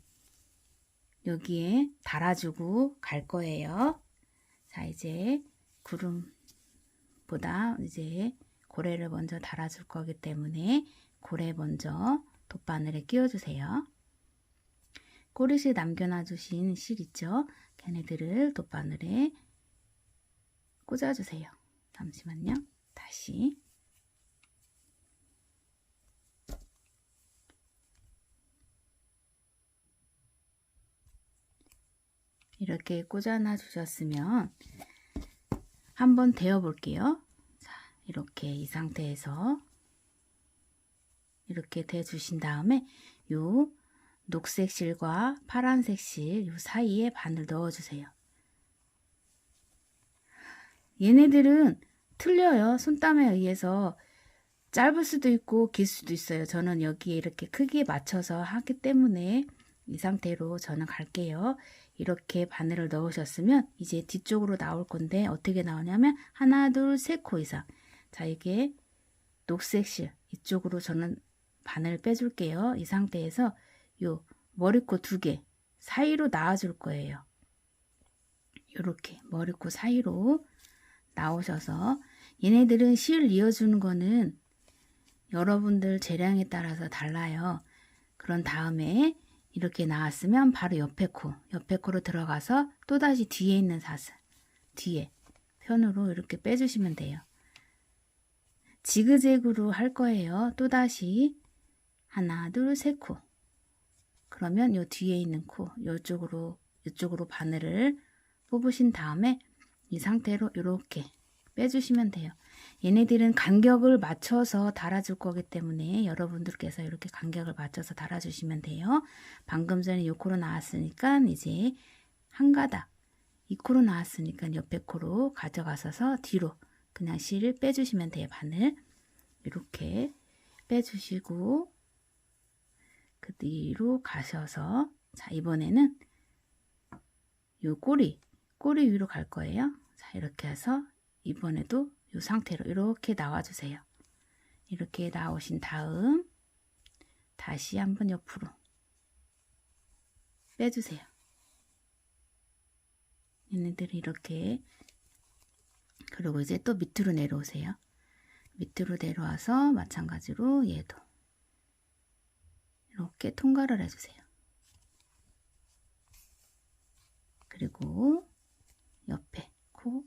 Speaker 1: 여기에 달아주고 갈 거예요. 자, 이제 구름보다 이제 고래를 먼저 달아줄 거기 때문에 고래 먼저 돗바늘에 끼워주세요. 꼬리실 남겨놔주신 실 있죠? 걔네들을 돗바늘에 꽂아주세요. 잠시만요. 다시. 이렇게 꽂아놔 주셨으면 한번 데워 볼게요. 자, 이렇게 이 상태에서 이렇게 대 주신 다음에 요 녹색 실과 파란색 실 요 사이에 바늘 넣어 주세요. 얘네들은 틀려요. 손땀에 의해서 짧을 수도 있고 길 수도 있어요. 저는 여기에 이렇게 크기에 맞춰서 하기 때문에 이 상태로 저는 갈게요. 이렇게 바늘을 넣으셨으면 이제 뒤쪽으로 나올 건데 어떻게 나오냐면 하나, 둘, 세 코 이상. 자, 이게 녹색 실 이쪽으로 저는 바늘 빼줄게요. 이 상태에서 요 머리코 2개 사이로 나와줄 거예요. 이렇게 머리코 사이로 나오셔서 얘네들은 실 이어주는 거는 여러분들 재량에 따라서 달라요. 그런 다음에 이렇게 나왔으면 바로 옆에 코로 들어가서 또다시 뒤에 있는 사슬 뒤에 편으로 이렇게 빼주시면 돼요. 지그재그로 할 거예요. 또다시 하나, 둘, 세 코. 그러면 요 뒤에 있는 코 이쪽으로 바늘을 뽑으신 다음에 이 상태로 이렇게 빼주시면 돼요. 얘네들은 간격을 맞춰서 달아줄 거기 때문에 여러분들께서 이렇게 간격을 맞춰서 달아주시면 돼요. 방금 전에 이 코로 나왔으니까 이제 한 가닥, 이 코로 나왔으니까 옆에 코로 가져가셔서 뒤로 그냥 실을 빼주시면 돼요. 바늘 이렇게 빼주시고 그 뒤로 가셔서 자, 이번에는 요 꼬리 위로 갈 거예요. 자, 이렇게 해서 이번에도 이 상태로 이렇게 나와주세요. 이렇게 나오신 다음 다시 한번 옆으로 빼주세요. 얘네들이 이렇게 그리고 이제 또 밑으로 내려오세요. 밑으로 내려와서 마찬가지로 얘도 이렇게 통과를 해주세요. 그리고 옆에 코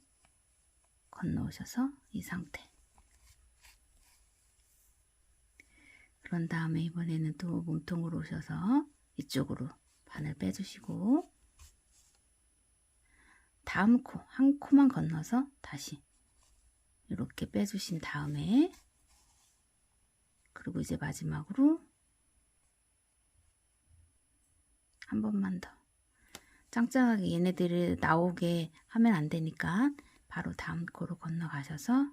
Speaker 1: 건너오셔서 이 상태. 그런 다음에 이번에는 또 몸통으로 오셔서 이쪽으로 바늘 빼주시고 다음 코, 한 코만 건너서 다시 이렇게 빼주신 다음에 그리고 이제 마지막으로 한 번만 더 짱짱하게 얘네들을 나오게 하면 안 되니까 바로 다음 코로 건너가셔서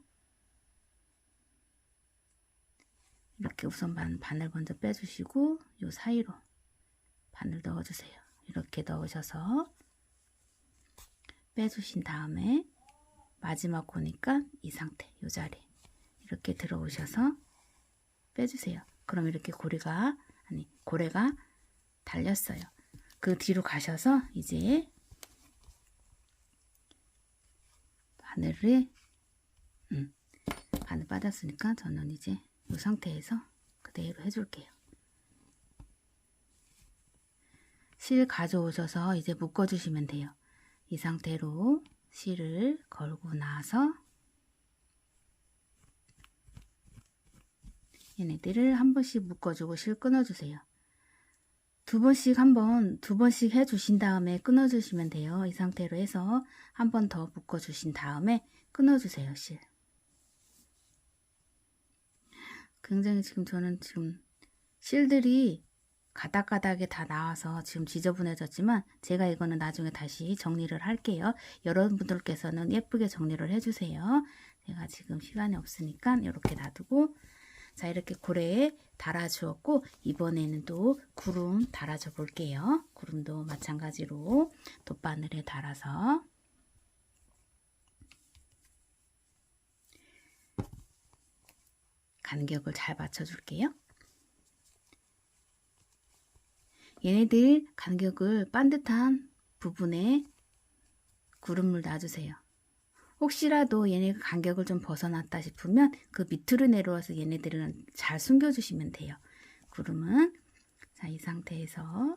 Speaker 1: 이렇게 우선 바늘 먼저 빼주시고 요 사이로 바늘 넣어주세요. 이렇게 넣으셔서 빼주신 다음에 마지막 코니까 이 상태, 요 자리 이렇게 들어오셔서 빼주세요. 그럼 이렇게 고래가 달렸어요. 그 뒤로 가셔서 이제 바늘 빠졌으니까 저는 이제 이 상태에서 그대로 해줄게요. 실 가져오셔서 이제 묶어주시면 돼요. 이 상태로 실을 걸고 나서 얘네들을 한 번씩 묶어주고 실 끊어주세요. 두 번씩 해주신 다음에 끊어주시면 돼요. 이 상태로 해서 한 번 더 묶어주신 다음에 끊어주세요. 실. 굉장히 저는 실들이 가닥가닥에 다 나와서 지금 지저분해졌지만 제가 이거는 나중에 다시 정리를 할게요. 여러분들께서는 예쁘게 정리를 해주세요. 제가 지금 시간이 없으니까 이렇게 놔두고 자, 이렇게 고래에 달아주었고 이번에는 또 구름 달아줘 볼게요. 구름도 마찬가지로 돗바늘에 달아서 간격을 잘 맞춰줄게요. 얘네들 간격을 반듯한 부분에 구름을 놔주세요. 혹시라도 얘네가 간격을 좀 벗어났다 싶으면 그 밑으로 내려와서 얘네들은 잘 숨겨주시면 돼요. 구름은 자, 이 상태에서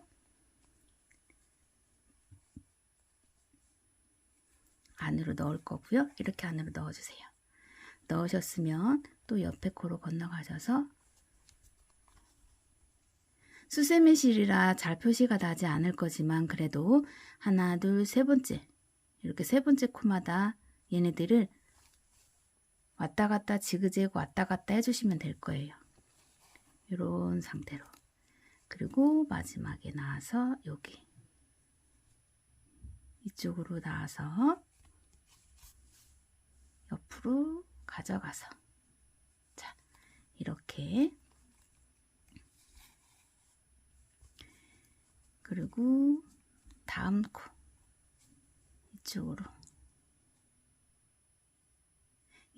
Speaker 1: 안으로 넣을 거고요. 이렇게 안으로 넣어주세요. 넣으셨으면 또 옆에 코로 건너가셔서 수세미 실이라 잘 표시가 나지 않을 거지만 그래도 하나, 둘, 세 번째 이렇게 세 번째 코마다 얘네들을 왔다 갔다 지그재그 왔다 갔다 해주시면 될 거예요. 이런 상태로. 그리고 마지막에 나와서 여기 이쪽으로 나와서 옆으로 가져가서 자 이렇게 그리고 다음 코 이쪽으로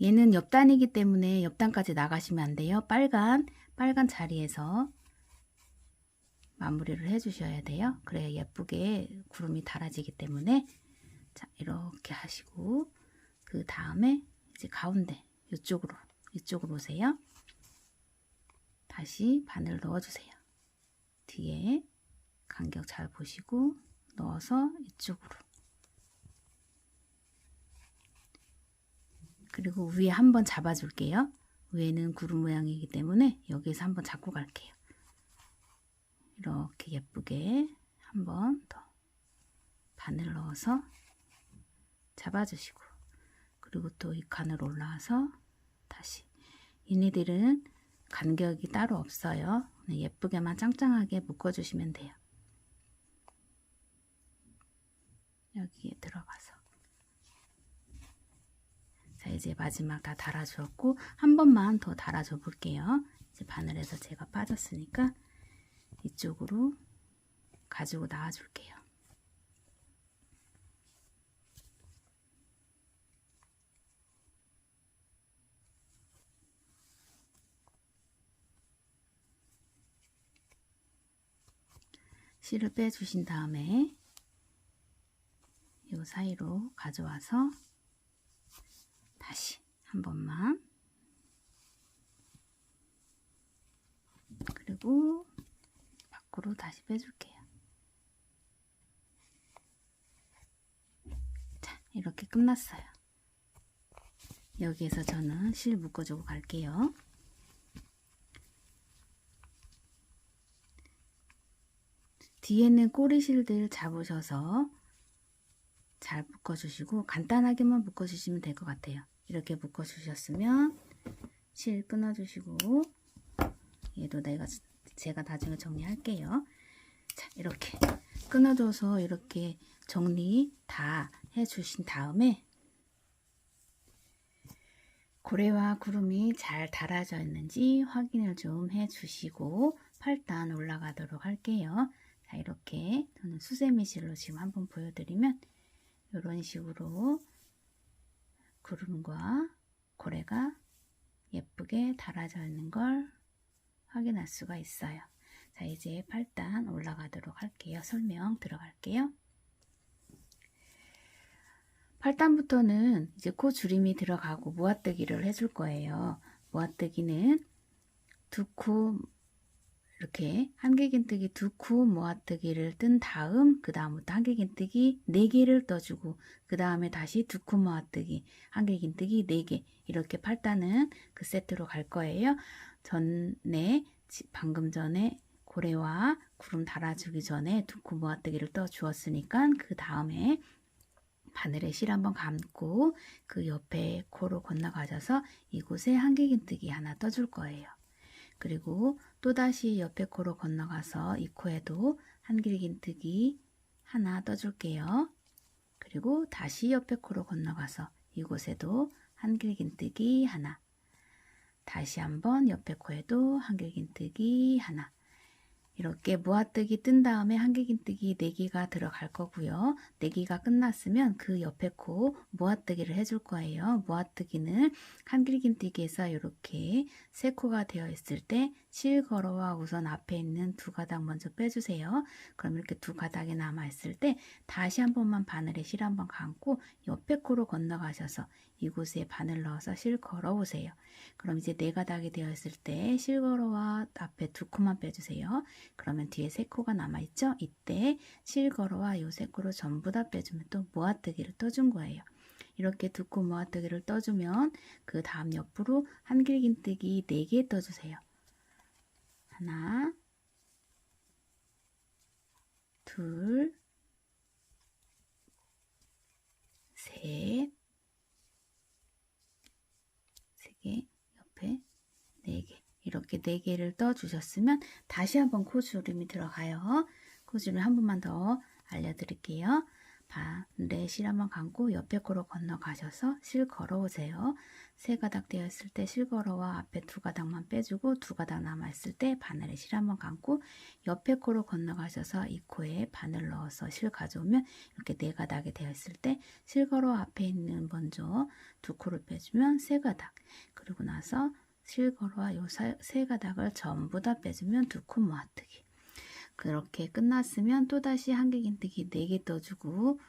Speaker 1: 얘는 옆단이기 때문에 옆단까지 나가시면 안 돼요. 빨간 자리에서 마무리를 해 주셔야 돼요. 그래야 예쁘게 구름이 달아지기 때문에 자 이렇게 하시고 그 다음에 이제 가운데 이쪽으로 오세요. 다시 바늘 넣어주세요. 뒤에 간격 잘 보시고 넣어서 이쪽으로 그리고 위에 한번 잡아줄게요. 위에는 구름 모양이기 때문에 여기에서 한번 잡고 갈게요. 이렇게 예쁘게 한번 더 바늘 넣어서 잡아주시고 그리고 또 이 칸으로 올라와서 다시 얘네들은 간격이 따로 없어요. 예쁘게만 짱짱하게 묶어주시면 돼요. 여기에 들어가서 자 이제 마지막 다 달아주었고 한 번만 더 달아줘 볼게요. 이제 바늘에서 제가 빠졌으니까 이쪽으로 가지고 나와 줄게요. 실을 빼주신 다음에 이 사이로 가져와서 다시 한 번만 그리고 밖으로 다시 빼줄게요. 자 이렇게 끝났어요. 여기에서 저는 실 묶어주고 갈게요. 뒤에는 꼬리실들 잡으셔서 잘 묶어주시고 간단하게만 묶어주시면 될 것 같아요. 이렇게 묶어주셨으면 실 끊어주시고 얘도 제가 나중에 정리할게요. 자 이렇게 끊어줘서 이렇게 정리 다 해주신 다음에 고래와 구름이 잘 달아져 있는지 확인을 좀 해주시고 8단 올라가도록 할게요. 자 이렇게 저는 수세미 실로 지금 한번 보여드리면 이런 식으로 구름과 고래가 예쁘게 달아져 있는 걸 확인할 수가 있어요. 자 이제 8단 올라가도록 할게요. 설명 들어갈게요. 8단부터는 이제 코 주림이 들어가고 모아뜨기를 해줄 거예요. 모아뜨기는 두 코 이렇게 한길긴뜨기 두 코 모아뜨기를 뜬 다음 그 다음부터 한길긴뜨기 4개를 떠주고 그 다음에 다시 두 코 모아뜨기 한길긴뜨기 4개 이렇게 8단은 그 세트로 갈 거예요. 방금 전에 고래와 구름 달아주기 전에 두 코 모아뜨기를 떠 주었으니까 그 다음에 바늘에 실 한번 감고 그 옆에 코로 건너가셔서 이곳에 한길긴뜨기 하나 떠줄 거예요. 그리고 또다시 옆에 코로 건너가서 이 코에도 한길긴뜨기 하나 떠줄게요. 그리고 다시 옆에 코로 건너가서 이곳에도 한길긴뜨기 하나 다시 한번 옆에 코에도 한길긴뜨기 하나 이렇게 모아뜨기 뜬 다음에 한길긴뜨기 4개가 들어갈 거고요. 4개가 끝났으면 그 옆에 코 모아뜨기를 해줄 거예요. 모아뜨기는 한길긴뜨기에서 이렇게 3코가 되어 있을 때 실걸어와 우선 앞에 있는 두 가닥 먼저 빼주세요. 그럼 이렇게 두 가닥이 남아있을 때 다시 한 번만 바늘에 실 한번 감고 옆에 코로 건너가셔서 이곳에 바늘 넣어서 실 걸어오세요. 그럼 이제 네 가닥이 되어 있을 때 실걸어와 앞에 두 코만 빼주세요. 그러면 뒤에 세 코가 남아있죠? 이때 실걸어와 요 세 코를 전부 다 빼주면 또 모아뜨기를 떠준 거예요. 이렇게 두 코 모아뜨기를 떠주면 그 다음 옆으로 한길긴뜨기 4개 떠주세요. 하나, 둘, 셋, 세 개, 옆에 4개. 이렇게 4개를 떠주셨으면 다시 한번 코주름이 들어가요. 코주름 한 번만 더 알려드릴게요. 바늘에 실 한번 감고 옆에 코로 건너가셔서 실 걸어오세요. 세 가닥 되어 있을 때 실 걸어와 앞에 두 가닥만 빼주고 두 가닥 남아있을 때 바늘에 실 한번 감고 옆에 코로 건너가셔서 이 코에 바늘 넣어서 실 가져오면 이렇게 네 가닥이 되어 있을 때 실 걸어 앞에 있는 먼저 두 코를 빼주면 세 가닥, 그리고 나서 실 걸어와 요 세 가닥을 전부 다 빼주면 두 코 모아뜨기. 그렇게 끝났으면 또다시 한길긴뜨기 4개 떠주고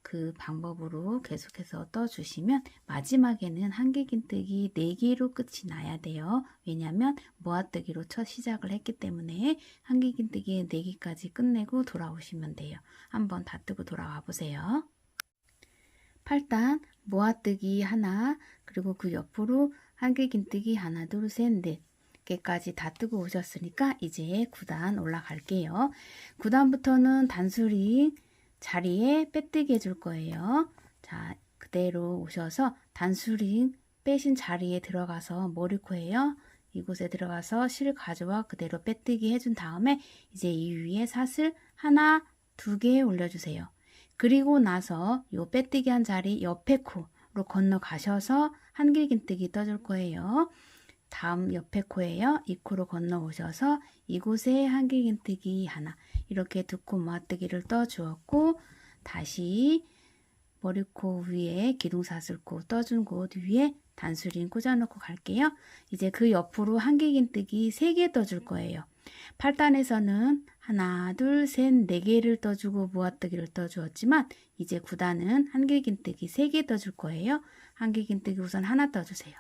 Speaker 1: 그 방법으로 계속해서 떠주시면 마지막에는 한길긴뜨기 4개로 끝이 나야 돼요. 왜냐하면 모아뜨기로 첫 시작을 했기 때문에 한길긴뜨기 4개까지 끝내고 돌아오시면 돼요. 한번 다 뜨고 돌아와 보세요. 8단 모아뜨기 하나, 그리고 그 옆으로 한길긴뜨기 하나, 둘, 셋, 넷 개까지 다 뜨고 오셨으니까 이제 9단 올라갈게요. 9단부터는 단수링 자리에 빼뜨기 해줄 거예요. 자, 그대로 오셔서 단수링 빼신 자리에 들어가서 머리코예요. 이곳에 들어가서 실 가져와 그대로 빼뜨기 해준 다음에 이제 이 위에 사슬 하나, 2개 올려주세요. 그리고 나서 요 빼뜨기 한 자리 옆에 코로 건너가셔서 한길긴뜨기 떠줄 거예요. 다음 옆에 코예요. 이 코로 건너오셔서 이곳에 한길긴뜨기 하나, 이렇게 두 코 모아뜨기를 떠주었고 다시 머리코 위에 기둥사슬코 떠준 곳 위에 단수링 꽂아놓고 갈게요. 이제 그 옆으로 한길긴뜨기 3개 떠줄 거예요. 8단에서는 하나, 둘, 셋, 4개를 떠주고 모아뜨기를 떠주었지만 이제 9단은 한길긴뜨기 3개 떠줄 거예요. 한길긴뜨기 우선 하나 떠주세요.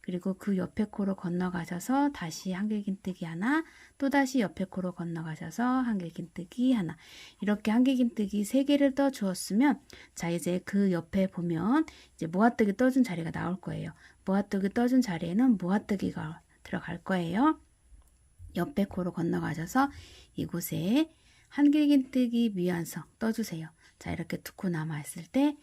Speaker 1: 그리고 그 옆에 코로 건너가셔서 다시 한길긴뜨기 하나, 또다시 옆에 코로 건너가셔서 한길긴뜨기 하나, 이렇게 한길긴뜨기 3개를 떠 주었으면 자, 이제 그 옆에 보면 이제 모아뜨기 떠준 자리가 나올 거예요. 모아뜨기 떠준 자리에는 모아뜨기가 들어갈 거예요. 옆에 코로 건너가셔서 이곳에 한길긴뜨기 미완성 떠주세요. 자, 이렇게 두 코 남아있을 때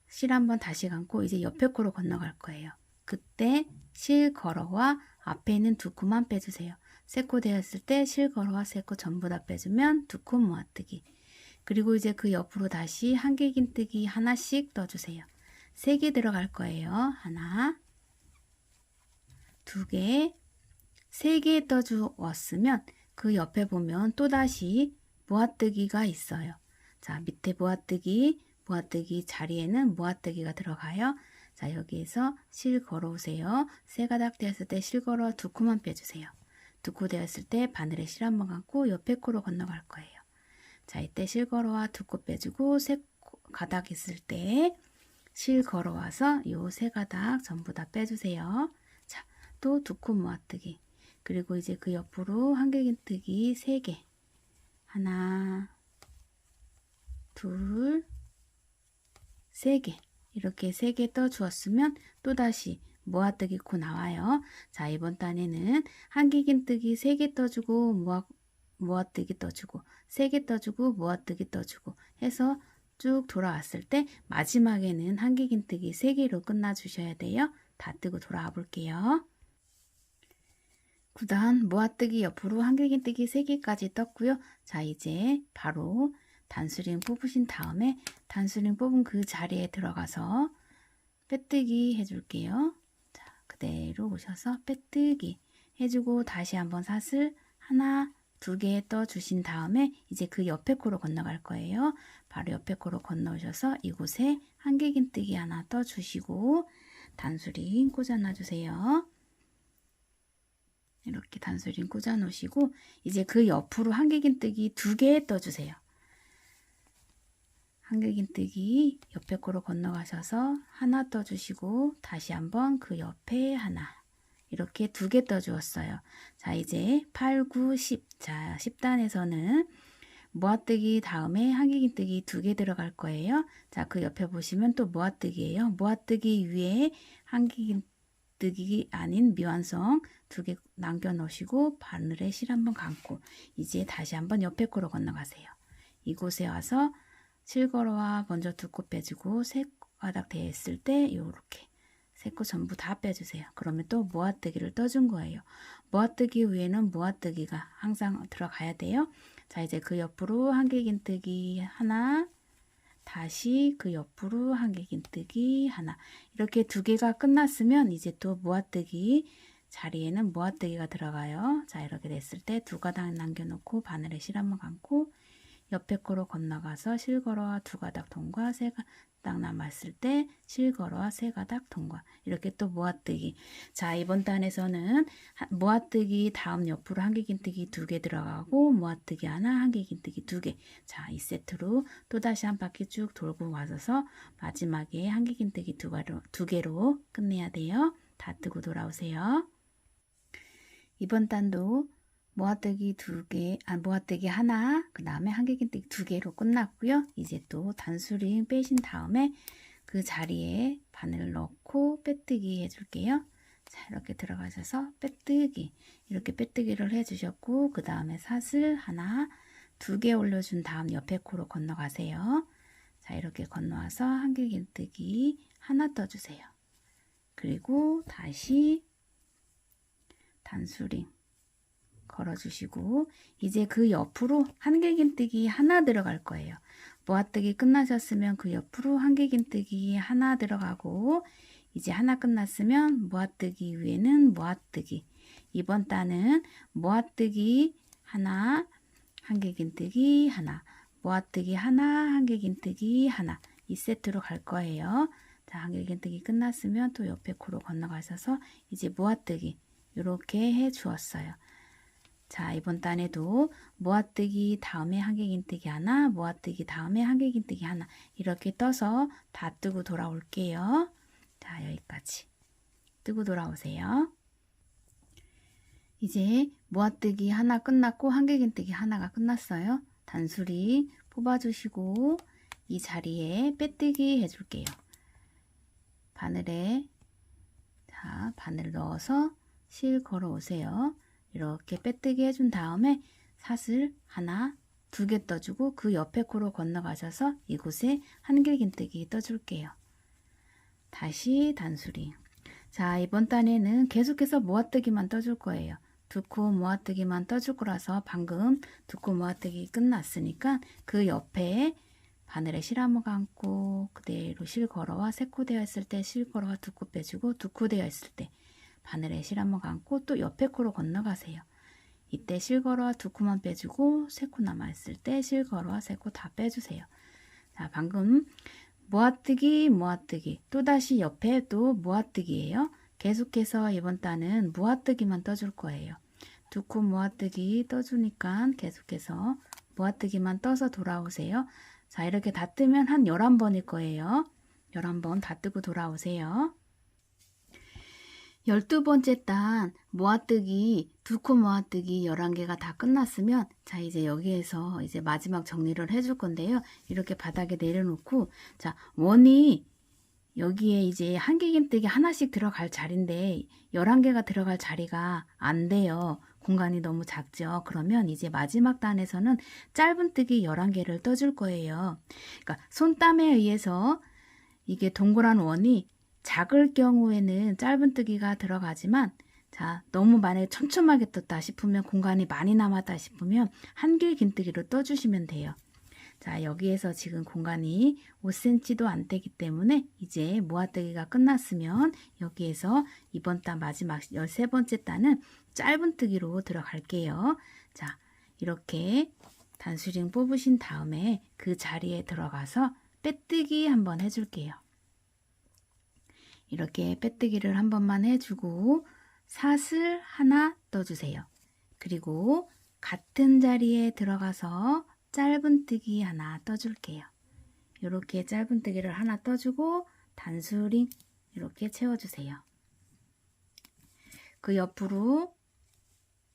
Speaker 1: 실 한번 다시 감고 이제 옆에 코로 건너갈 거예요. 그때 실 걸어와 앞에 있는 두 코만 빼주세요. 세 코 되었을 때 실 걸어와 세 코 전부 다 빼주면 두 코 모아뜨기. 그리고 이제 그 옆으로 다시 한길긴뜨기 하나씩 떠주세요. 3개 들어갈 거예요. 하나, 2개, 3개 떠주었으면 그 옆에 보면 또다시 모아뜨기가 있어요. 자, 밑에 모아뜨기 자리에는 모아뜨기가 들어가요. 자, 여기에서 실 걸어오세요. 세 가닥 되었을 때 실 걸어 두 코만 빼주세요. 두 코 되었을 때 바늘에 실 한번 감고 옆에 코로 건너갈 거예요. 자, 이때 실 걸어와 두 코 빼주고 세 가닥 있을 때 실 걸어와서 요 세 가닥 전부 다 빼주세요. 자, 또 두 코 모아뜨기. 그리고 이제 그 옆으로 한길긴뜨기 3개. 하나, 둘, 3개. 이렇게 3개 떠 주었으면 또다시 모아뜨기 코 나와요. 자, 이번 단에는 한길긴뜨기 3개 떠주고 모아뜨기 떠주고 3개 떠주고 모아뜨기 떠주고 해서 쭉 돌아왔을 때 마지막에는 한길긴뜨기 3개로 끝나 주셔야 돼요. 다 뜨고 돌아와 볼게요. 9단 모아뜨기 옆으로 한길긴뜨기 3개까지 떴고요. 자, 이제 바로 단수링 뽑으신 다음에 단수링 뽑은 그 자리에 들어가서 빼뜨기 해줄게요. 자, 그대로 오셔서 빼뜨기 해주고 다시 한번 사슬 하나, 2개 떠주신 다음에 이제 그 옆에 코로 건너갈 거예요. 바로 옆에 코로 건너오셔서 이곳에 한길긴뜨기 하나 떠주시고 단수링 꽂아놔 주세요. 이렇게 단수링 꽂아 놓으시고 이제 그 옆으로 한길긴뜨기 2개 떠주세요. 한길긴뜨기 옆에 거로 건너가셔서 하나 떠주시고 다시 한번 그 옆에 하나 이렇게 2개 떠주었어요. 자, 이제 8, 9, 10. 자, 10단에서는 모아뜨기 다음에 한길긴뜨기 2개 들어갈 거예요. 자, 그 옆에 보시면 또 모아뜨기예요. 모아뜨기 위에 한길긴뜨기 아닌 미완성 2개 남겨 놓으시고 바늘에 실 한번 감고 이제 다시 한번 옆에 거로 건너가세요. 이곳에 와서 실걸어와 먼저 2코 빼주고 3가닥 되어 있을 때 이렇게 3코 전부 다 빼주세요. 그러면 또 모아뜨기를 떠준 거예요. 모아뜨기 위에는 모아뜨기가 항상 들어가야 돼요. 자, 이제 그 옆으로 한길긴뜨기 하나, 다시 그 옆으로 한길긴뜨기 하나. 이렇게 2개가 끝났으면 이제 또 모아뜨기 자리에는 모아뜨기가 들어가요. 자, 이렇게 됐을 때 2가닥 남겨놓고 바늘에 실 한번 감고 옆에 거로 건너가서 실걸어와 2가닥 통과, 3가닥 남았을 때 실걸어와 3가닥 통과. 이렇게 또 모아뜨기. 자, 이번 단에서는 모아뜨기 다음 옆으로 한길긴뜨기 2개 들어가고 모아뜨기 하나, 한길긴뜨기 2개. 자, 이 세트로 또 다시 한 바퀴 쭉 돌고 와서 마지막에 한길긴뜨기 2개로 끝내야 돼요. 다 뜨고 돌아오세요. 이번 단도 모아뜨기 2개, 모아뜨기 하나, 그 다음에 한길긴뜨기 2개로 끝났고요. 이제 또 단수링 빼신 다음에 그 자리에 바늘 넣고 빼뜨기 해줄게요. 자, 이렇게 들어가셔서 빼뜨기, 이렇게 빼뜨기를 해주셨고 그 다음에 사슬 하나, 2개 올려준 다음 옆에 코로 건너가세요. 자, 이렇게 건너와서 한길긴뜨기 하나 떠주세요. 그리고 다시 단수링 걸어주시고 이제 그 옆으로 한길긴뜨기 하나 들어갈 거예요. 모아뜨기 끝나셨으면 그 옆으로 한길긴뜨기 하나 들어가고 이제 하나 끝났으면 모아뜨기 위에는 모아뜨기. 이번 단은 모아뜨기 하나, 한길긴뜨기 하나, 모아뜨기 하나, 한길긴뜨기 하나 이 세트로 갈 거예요. 자, 한길긴뜨기 끝났으면 또 옆에 코로 건너가셔서 이제 모아뜨기 이렇게 해 주었어요. 자, 이번 단에도 모아뜨기 다음에 한길긴뜨기 하나, 모아뜨기 다음에 한길긴뜨기 하나 이렇게 떠서 다 뜨고 돌아올게요. 자, 여기까지 뜨고 돌아오세요. 이제 모아뜨기 하나 끝났고 한길긴뜨기 하나가 끝났어요. 단수리 뽑아주시고 이 자리에 빼뜨기 해줄게요. 바늘에 바늘 넣어서 실 걸어 오세요. 이렇게 빼뜨기 해준 다음에 사슬 하나, 2개 떠주고 그 옆에 코로 건너가셔서 이곳에 한길긴뜨기 떠줄게요. 다시 단수리. 자, 이번 단에는 계속해서 모아뜨기만 떠줄 거예요. 2코 모아뜨기만 떠줄 거라서 방금 2코 모아뜨기 끝났으니까 그 옆에 바늘에 실 한번 감고 그대로 실 걸어와 3코 되어 있을 때 실 걸어와 2코 빼주고 2코 되어 있을 때 바늘에 실 한번 감고 또 옆에 코로 건너가세요. 이때 실걸어와 2코만 빼주고 3코 남아있을 때 실걸어와 3코 다 빼주세요. 자, 방금 모아뜨기, 모아뜨기, 또다시 옆에 또 모아뜨기예요. 계속해서 이번 단은 모아뜨기만 떠줄 거예요. 2코 모아뜨기 떠주니까 계속해서 모아뜨기만 떠서 돌아오세요. 자, 이렇게 다 뜨면 한 11번일 거예요. 11번 다 뜨고 돌아오세요. 12번째 단 모아뜨기 2코 모아뜨기 11개가 다 끝났으면 자, 이제 여기에서 이제 마지막 정리를 해줄 건데요. 이렇게 바닥에 내려놓고 자, 원이 여기에 이제 한길긴뜨기 하나씩 들어갈 자리인데 11개가 들어갈 자리가 안 돼요. 공간이 너무 작죠. 그러면 이제 마지막 단에서는 짧은뜨기 11개를 떠줄 거예요. 그러니까 손땀에 의해서 이게 동그란 원이 작을 경우에는 짧은뜨기가 들어가지만 자, 너무 만약에 촘촘하게 떴다 싶으면 공간이 많이 남았다 싶으면 한길긴뜨기로 떠주시면 돼요. 자, 여기에서 지금 공간이 5cm도 안 되기 때문에 이제 모아뜨기가 끝났으면 여기에서 이번 단 마지막 13번째 단은 짧은뜨기로 들어갈게요. 자, 이렇게 단수링 뽑으신 다음에 그 자리에 들어가서 빼뜨기 한번 해줄게요. 이렇게 빼뜨기를 한 번만 해주고 사슬 하나 떠주세요. 그리고 같은 자리에 들어가서 짧은뜨기 하나 떠줄게요. 이렇게 짧은뜨기를 하나 떠주고 단수링 이렇게 채워주세요. 그 옆으로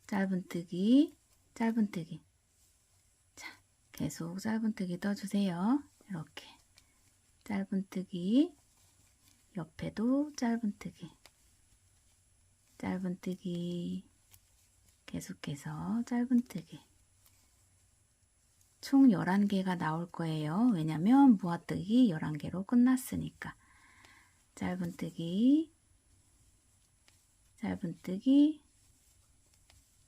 Speaker 1: 짧은뜨기, 짧은뜨기. 자, 계속 짧은뜨기 떠주세요. 이렇게 짧은뜨기, 옆에도 짧은뜨기, 짧은뜨기, 계속해서 짧은뜨기. 총 11개가 나올 거예요. 왜냐면 모아뜨기 11개로 끝났으니까. 짧은뜨기, 짧은뜨기,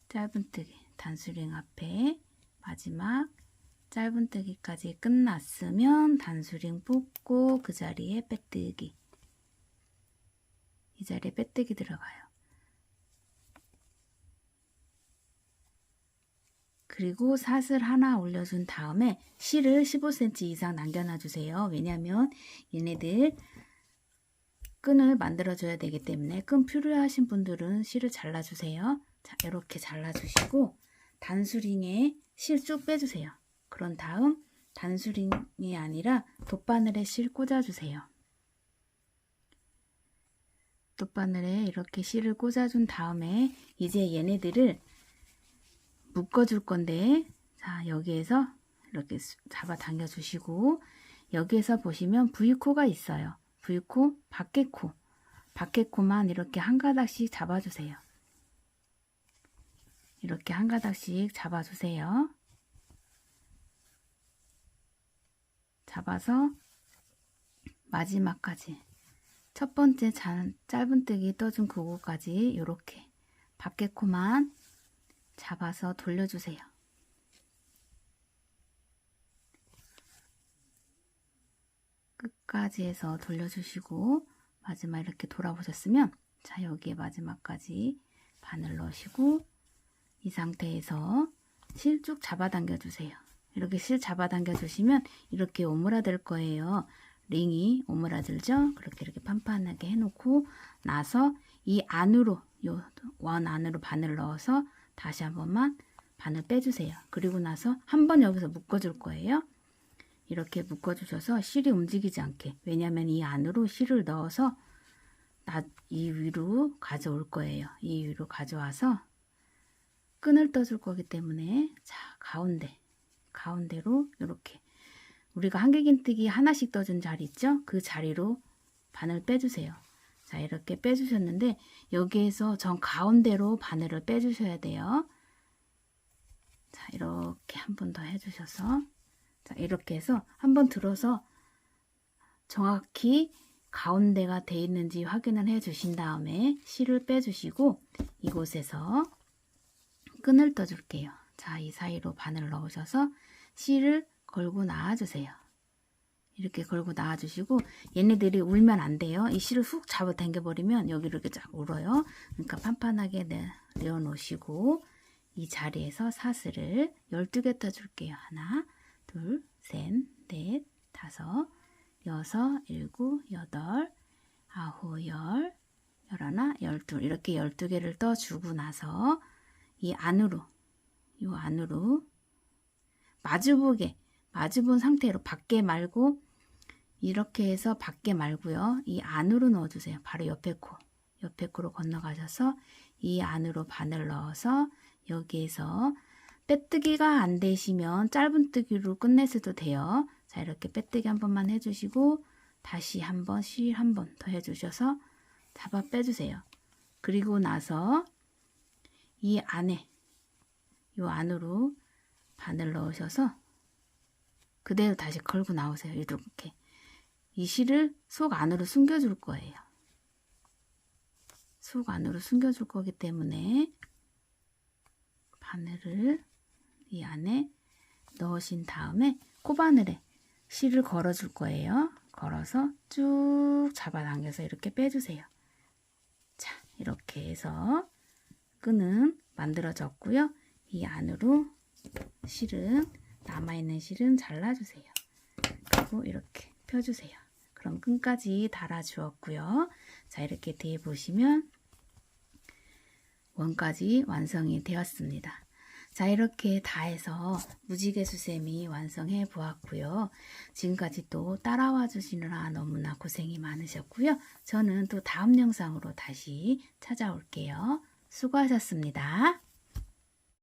Speaker 1: 짧은뜨기, 단수링 앞에 마지막 짧은뜨기까지 끝났으면 단수링 뽑고 그 자리에 빼뜨기. 이 자리에 빼뜨기 들어가요. 그리고 사슬 하나 올려준 다음에 실을 15cm 이상 남겨놔 주세요. 왜냐면 얘네들 끈을 만들어줘야 되기 때문에 끈 필요하신 분들은 실을 잘라주세요. 자, 이렇게 잘라주시고 단수링에 실 쭉 빼주세요. 그런 다음 단수링이 아니라 돗바늘에 실 꽂아주세요. 돗바늘에 이렇게 실을 꽂아준 다음에 이제 얘네들을 묶어줄 건데, 자, 여기에서 이렇게 잡아 당겨 주시고, 여기에서 보시면 V코가 있어요. V코, 밖에코. 밖에코만 이렇게 한 가닥씩 잡아주세요. 이렇게 한 가닥씩 잡아주세요. 잡아서 마지막까지 첫 번째 짧은뜨기 떠준 그거까지 이렇게 밖에코만 잡아서 돌려주세요. 끝까지 해서 돌려주시고 마지막 이렇게 돌아보셨으면 자, 여기에 마지막까지 바늘 넣으시고 이 상태에서 실 쭉 잡아당겨 주세요. 이렇게 실 잡아당겨 주시면 이렇게 오므라들 거예요. 링이 오므라들죠? 그렇게 이렇게 판판하게 해놓고 나서 이 안으로 요 원 안으로 바늘 넣어서 다시 한 번만 바늘 빼주세요. 그리고 나서 한 번 여기서 묶어줄 거예요. 이렇게 묶어주셔서 실이 움직이지 않게. 왜냐하면 이 안으로 실을 넣어서 이 위로 가져올 거예요. 이 위로 가져와서 끈을 떠줄 거기 때문에 자, 가운데로 이렇게 우리가 한길긴뜨기 하나씩 떠준 자리 있죠? 그 자리로 바늘 빼주세요. 자, 이렇게 빼주셨는데 여기에서 정 가운데로 바늘을 빼주셔야 돼요. 자, 이렇게 한 번 더 해주셔서 자, 이렇게 해서 한 번 들어서 정확히 가운데가 돼 있는지 확인을 해 주신 다음에 실을 빼주시고 이곳에서 끈을 떠줄게요. 자, 이 사이로 바늘을 넣으셔서 실을 걸고 나와주세요. 이렇게 걸고 나와주시고 얘네들이 울면 안 돼요. 이 실을 훅 잡아 당겨버리면 여기로 이렇게 쫙 울어요. 그러니까 판판하게 내어 놓으시고 이 자리에서 사슬을 12개 떠줄게요. 하나, 둘, 셋, 넷, 다섯, 여섯, 일곱, 여덟, 아홉, 열, 열하나, 열둘 이렇게 12개를 떠주고 나서 이 안으로 마주본 상태로 밖에 말고 이렇게 해서 밖에 말고요. 이 안으로 넣어주세요. 바로 옆에 코로 건너가셔서 이 안으로 바늘 넣어서 여기에서 빼뜨기가 안 되시면 짧은뜨기로 끝내셔도 돼요. 자, 이렇게 빼뜨기 한 번만 해주시고 다시 한 번 실 한 번 더 해주셔서 잡아 빼주세요. 그리고 나서 이 안으로 바늘 넣으셔서 그대로 다시 걸고 나오세요. 이렇게 이 실을 속 안으로 숨겨줄 거예요. 속 안으로 숨겨줄 거기 때문에 바늘을 이 안에 넣으신 다음에 코바늘에 실을 걸어줄 거예요. 걸어서 쭉 잡아당겨서 이렇게 빼주세요. 자, 이렇게 해서 끈은 만들어졌고요. 이 안으로 남아있는 실은 잘라주세요. 그리고 이렇게 펴주세요. 그럼 끈까지 달아주었고요. 자, 이렇게 뒤에 보시면 원까지 완성이 되었습니다. 자, 이렇게 다 해서 무지개 수세미 완성해 보았고요. 지금까지 또 따라와 주시느라 너무나 고생이 많으셨고요. 저는 또 다음 영상으로 다시 찾아올게요. 수고하셨습니다.